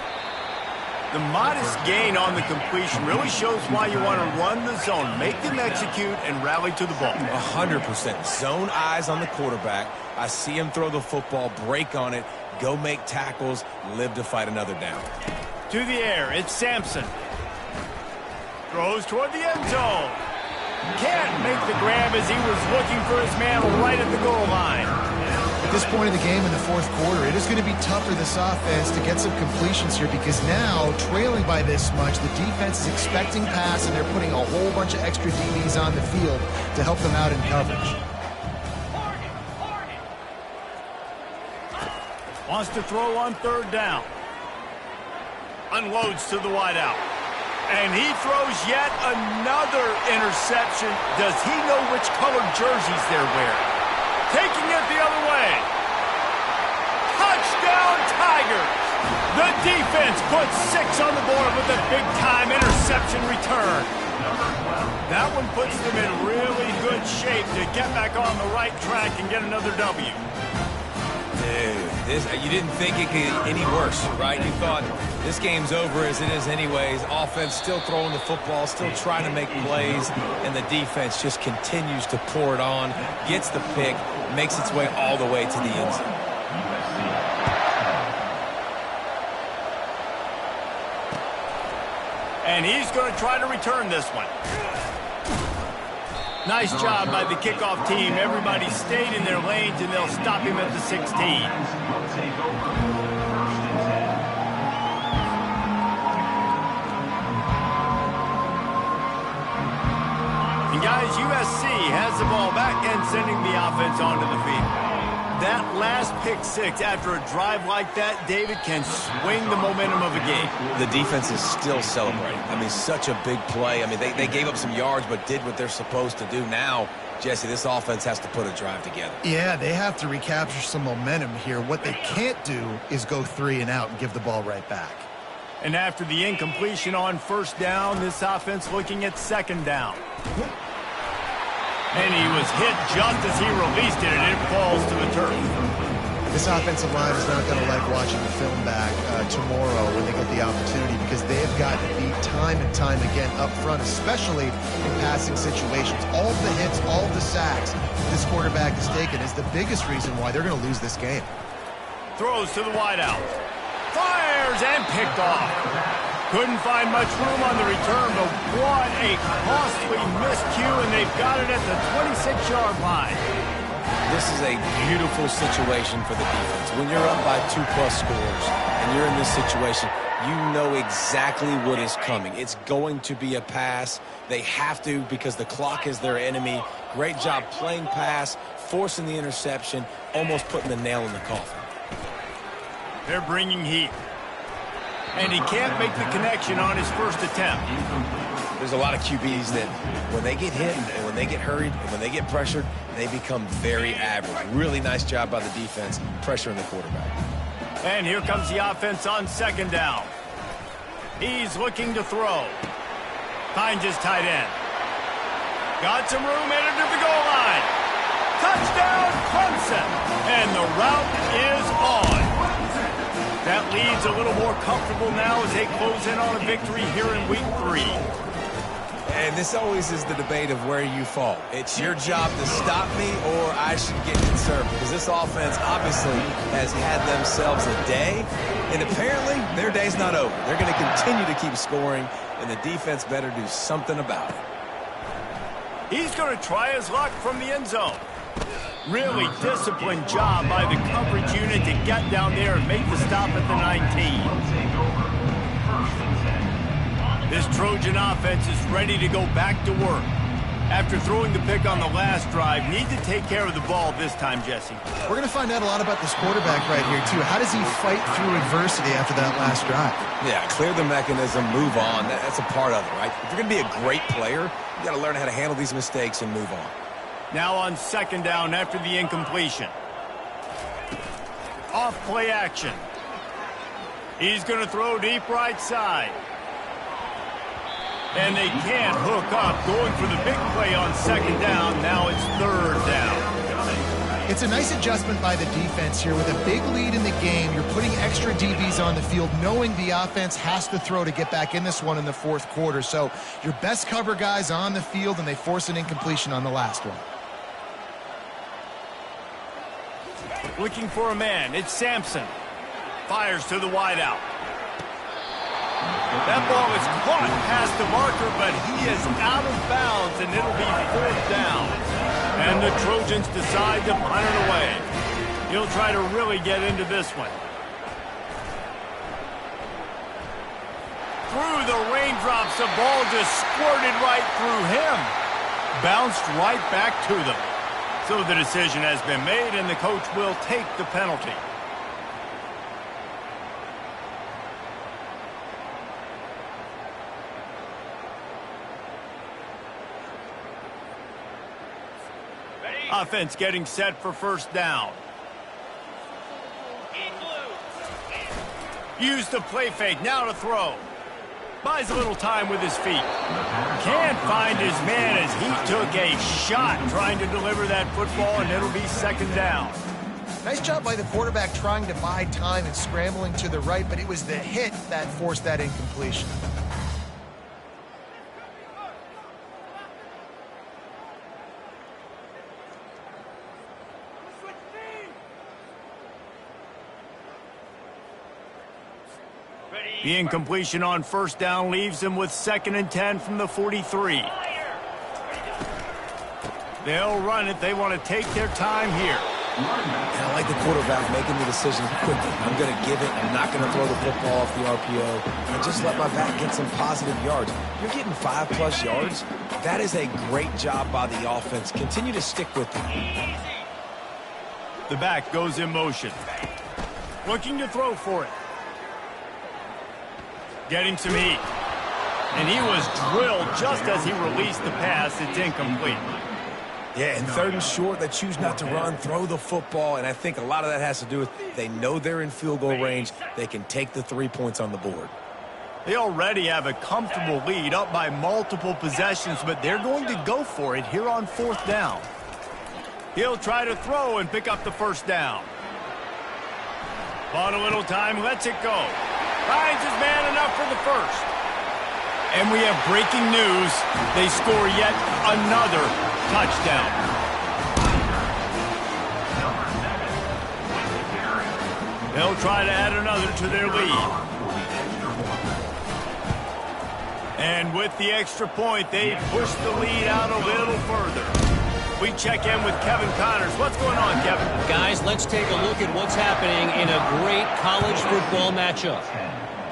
The modest gain on the completion really shows why you want to run the zone, make them execute, and rally to the ball.
100%. Zone eyes on the quarterback. I see him throw the football, break on it, go make tackles, live to fight another down.
To the air, it's Sampson. Throws toward the end zone. Can't make the grab as he was looking for his man right at the goal line.
At this point in the game in the 4th quarter, it is going to be tough for this offense to get some completions here because now, trailing by this much, the defense is expecting pass and they're putting a whole bunch of extra DBs on the field to help them out in coverage.
Wants to throw on 3rd down. Unloads to the wideout. And he throws yet another interception. Does he know which colored jerseys they're wearing? Taking it the other way. Touchdown, Tigers! The defense puts 6 on the board with a big-time interception return. That one puts them in really good shape to get back on the right track and get another W.
Dude, you didn't think it could get any worse, right? You thought this game's over as it is anyways. Offense still throwing the football, still trying to make plays, and the defense just continues to pour it on, gets the pick, makes its way all the way to the end zone.
And he's going to try to return this one. Nice job by the kickoff team. Everybody stayed in their lanes, and they'll stop him at the 16. He guys, USC has the ball back and sending the offense onto the field. That last pick six after a drive like that, David, can swing the momentum of a game.
The defense is still celebrating. I mean, such a big play. I mean, they gave up some yards but did what they're supposed to do. Now, Jesse, this offense has to put a drive together.
Yeah, they have to recapture some momentum here. What they can't do is go 3 and out and give the ball right back.
And after the incompletion on first down, this offense looking at second down. And he was hit just as he released it, and it falls to the turf.
This offensive line is not going to like watching the film back tomorrow when they get the opportunity, because they have gotten beat time and time again up front, especially in passing situations. All of the hits, all of the sacks this quarterback has taken is the biggest reason why they're going to lose this game.
Throws to the wideout. Fires and picked off. Couldn't find much room on the return, but what a costly miscue, and they've got it at the 26-yard line.
This is a beautiful situation for the defense. When you're up by 2+ scores and you're in this situation, you know exactly what is coming. It's going to be a pass. They have to, because the clock is their enemy. Great job playing pass, forcing the interception, almost putting the nail in the coffin.
They're bringing heat. And he can't make the connection on his first attempt.
There's a lot of QBs that when they get hit and when they get hurried and when they get pressured, they become very average. Really nice job by the defense, pressuring the quarterback.
And here comes the offense on second down. He's looking to throw. Finds his tight end. Got some room, headed to the goal line. Touchdown, Clemson. And the route is on. That leads a little more comfortable now as they close in on a victory here in week 3.
And this always is the debate of where you fall. It's your job to stop me, or I should get concerned, because this offense obviously has had themselves a day, and apparently their day's not over. They're going to continue to keep scoring, and the defense better do something about it.
He's going to try his luck from the end zone. Really disciplined job by the coverage unit to get down there and make the stop at the 19. This Trojan offense is ready to go back to work. After throwing the pick on the last drive, need to take care of the ball this time, Jesse.
We're going to find out a lot about this quarterback right here, too. How does he fight through adversity after that last drive?
Yeah, clear the mechanism, move on. That's a part of it, right? If you're going to be a great player, you got to learn how to handle these mistakes and move on.
Now on second down after the incompletion. Off play action. He's going to throw deep right side. And they can't hook up. Going for the big play on second down. Now it's third down.
It's a nice adjustment by the defense here. With a big lead in the game, you're putting extra DBs on the field, knowing the offense has to throw to get back in this one in the fourth quarter. So your best cover guys on the field, and they force an incompletion on the last one.
Looking for a man. It's Sampson. Fires to the wideout. That ball is caught past the marker, but he is out of bounds, and it'll be fourth down. And the Trojans decide to punt it away. He'll try to really get into this one. Through the raindrops, the ball just squirted right through him. Bounced right back to them. So the decision has been made, and the coach will take the penalty. Offense getting set for first down. Use the play fake, now to throw. Buys a little time with his feet. Can't find his man as he took a shot trying to deliver that football, and it'll be second down.
Nice job by the quarterback trying to buy time and scrambling to the right, but it was the hit that forced that incompletion.
The incompletion on first down leaves him with 2nd and 10 from the 43. They'll run it. They want to take their time here.
And I like the quarterback making the decision quickly. I'm going to give it. I'm not going to throw the football off the RPO. And just let my back get some positive yards. You're getting 5+ yards. That is a great job by the offense. Continue to stick with them.
The back goes in motion. Looking to throw for it. Getting some heat. And he was drilled just as he released the pass. It's incomplete.
Yeah, and 3rd and short, they choose not to run, throw the football, and I think a lot of that has to do with they know they're in field goal range. They can take the 3 points on the board.
They already have a comfortable lead up by multiple possessions, but they're going to go for it here on 4th down. He'll try to throw and pick up the 1st down. Bought a little time, lets it go. Finds his man enough for the 1st. And we have breaking news. They score yet another touchdown. They'll try to add another to their lead. And with the extra point, they push the lead out a little further. We check in with Kevin Connors. What's going on, Kevin?
Guys, let's take a look at what's happening in a great college football matchup.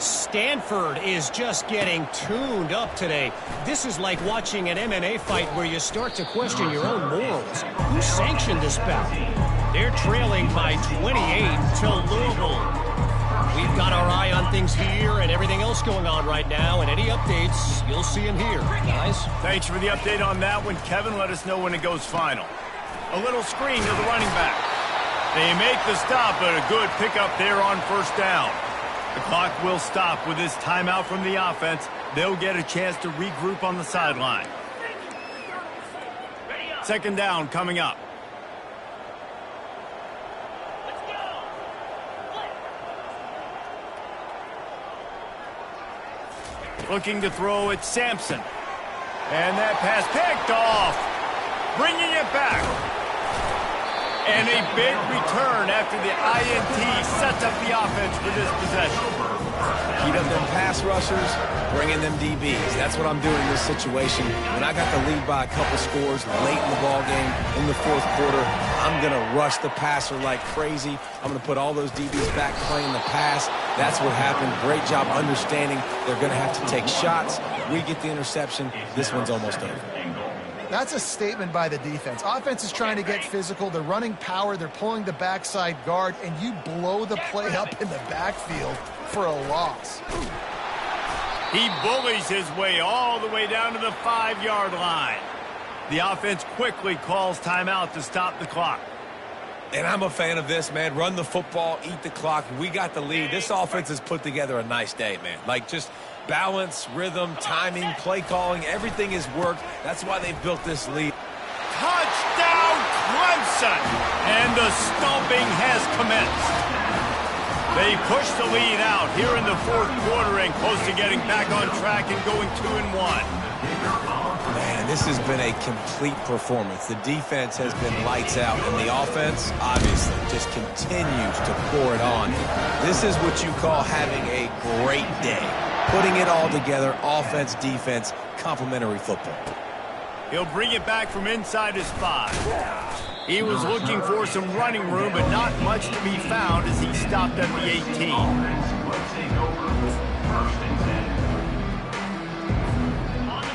Stanford is just getting tuned up today. This is like watching an MMA fight where you start to question your own morals. Who sanctioned this bout? They're trailing by 28 to Louisville. We've got our eye on things here and everything else going on right now, and any updates, you'll see them here, guys.
Thanks for the update on that one, Kevin. Let us know when it goes final. A little screen to the running back. They make the stop, but a good pickup there on 1st down. The clock will stop with this timeout from the offense. They'll get a chance to regroup on the sideline. 2nd down coming up. Looking to throw at Sampson. And that pass picked off. Bringing it back. And a big return after the INT sets up the offense for this possession.
Heat up them pass rushers, bring in them DBs. That's what I'm doing in this situation. When I got the lead by a couple scores late in the ballgame, in the 4th quarter, I'm going to rush the passer like crazy. I'm going to put all those DBs back playing the pass. That's what happened. Great job understanding they're going to have to take shots. We get the interception. This one's almost over.
That's a statement by the defense. Offense is trying to get physical. They're running power. They're pulling the backside guard, and you blow the play up in the backfield for a loss.
He bullies his way all the way down to the 5-yard line. The offense quickly calls timeout to stop the clock.
And I'm a fan of this, man. Run the football, eat the clock. We got the lead. This offense has put together a nice day, man. Like, just balance, rhythm, timing, play calling, everything has worked. That's why they've built this lead.
Touchdown, Clemson! And the stomping has commenced. They push the lead out here in the 4th quarter and close to getting back on track and going 2-1.
Man, this has been a complete performance. The defense has been lights out, and the offense, obviously, just continues to pour it on. This is what you call having a great day. Putting it all together, offense, defense, complementary football.
He'll bring it back from inside his 5. He was looking for some running room, but not much to be found as he stopped at the 18.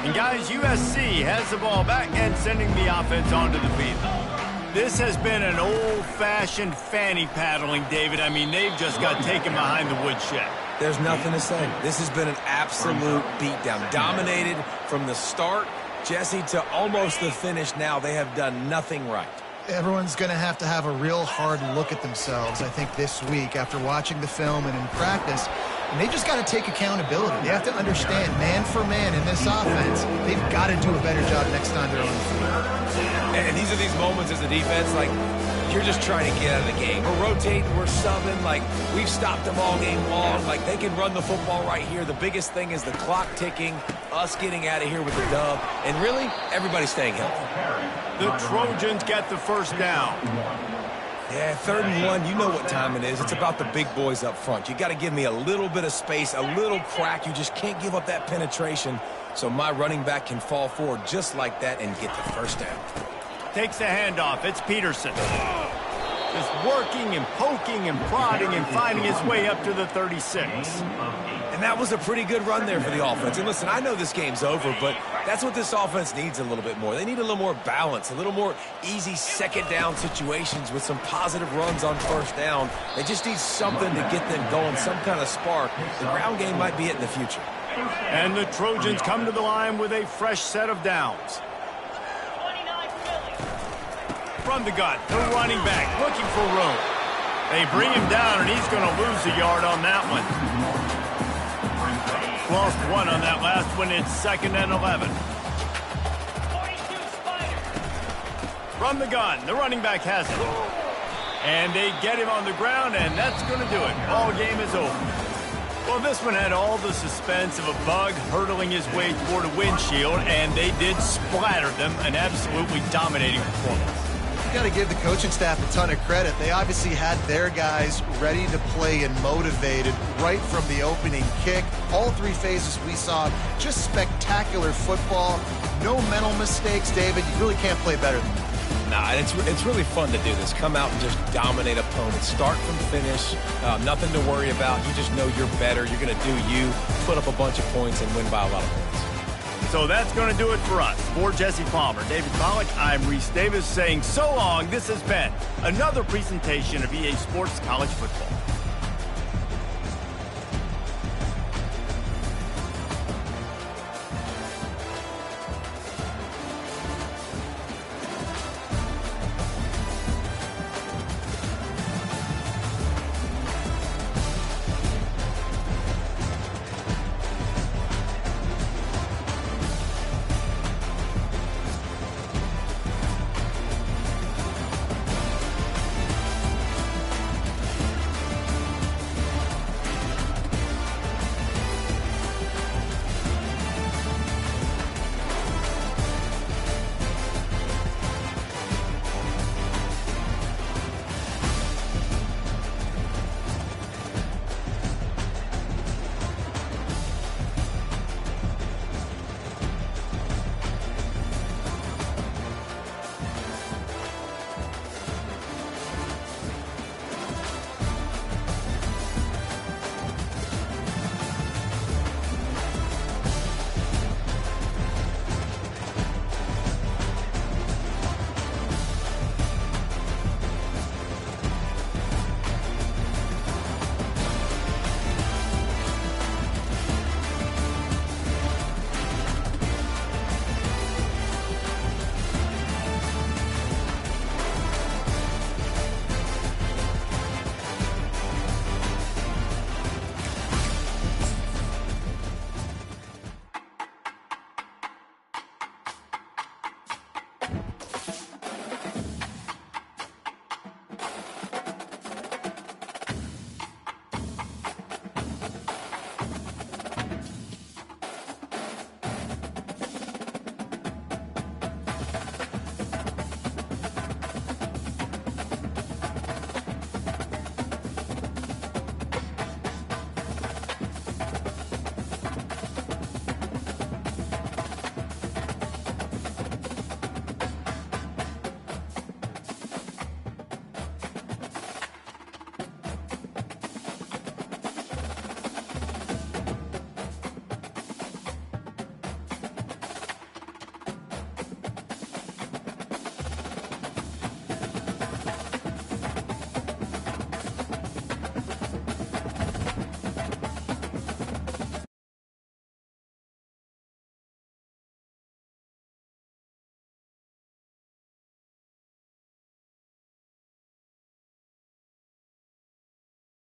And guys, USC has the ball back and sending the offense onto the field. This has been an old-fashioned fanny paddling, David. I mean, they've just got taken behind the woodshed.
There's nothing to say. This has been an absolute beatdown. Dominated from the start, Jesse, to almost the finish now. They have done nothing right.
Everyone's going to have a real hard look at themselves, I think, this week after watching the film and in practice. And they just got to take accountability. They have to understand, man for man in this offense, they've got to do a better job next time they're on the field.
And these are these moments as a defense, like, you're just trying to get out of the game. We're rotating, we're subbing, like, we've stopped them all game long. Like, they can run the football right here. The biggest thing is the clock ticking, us getting out of here with the dub, and really, everybody staying healthy.
The Trojans get the 1st down.
Yeah, 3rd and 1, you know what time it is. It's about the big boys up front. You got to give me a little bit of space, a little crack. You just can't give up that penetration so my running back can fall forward just like that and get the 1st down.
Takes the handoff. It's Peterson. Just working and poking and prodding and finding his way up to the 36.
And that was a pretty good run there for the offense. And listen, I know this game's over, but that's what this offense needs a little bit more. They need a little more balance, a little more easy second down situations with some positive runs on first down. They just need something to get them going, some kind of spark. The ground game might be it in the future.
And the Trojans come to the line with a fresh set of downs. From the gun, the running back looking for room. They bring him down, and he's going to lose a yard on that one. Lost one on that last one. It's 2nd and 11. From the gun, the running back has it. And they get him on the ground, and that's going to do it. Ball game is over. Well, this one had all the suspense of a bug hurtling his way toward a windshield, and they did splatter them. An absolutely dominating performance.
You got to give the coaching staff a ton of credit. They obviously had their guys ready to play and motivated right from the opening kick. All three phases we saw, just spectacular football. No mental mistakes, David. You really can't play better than that.
Nah, and it's really fun to do this. Come out and just dominate opponents. Start from finish. Nothing to worry about. You just know you're better. You're going to do you, put up a bunch of points, and win by a lot of points.
So that's going to do it for us. For Jesse Palmer, David Pollack, I'm Reese Davis saying so long. This has been another presentation of EA Sports College Football.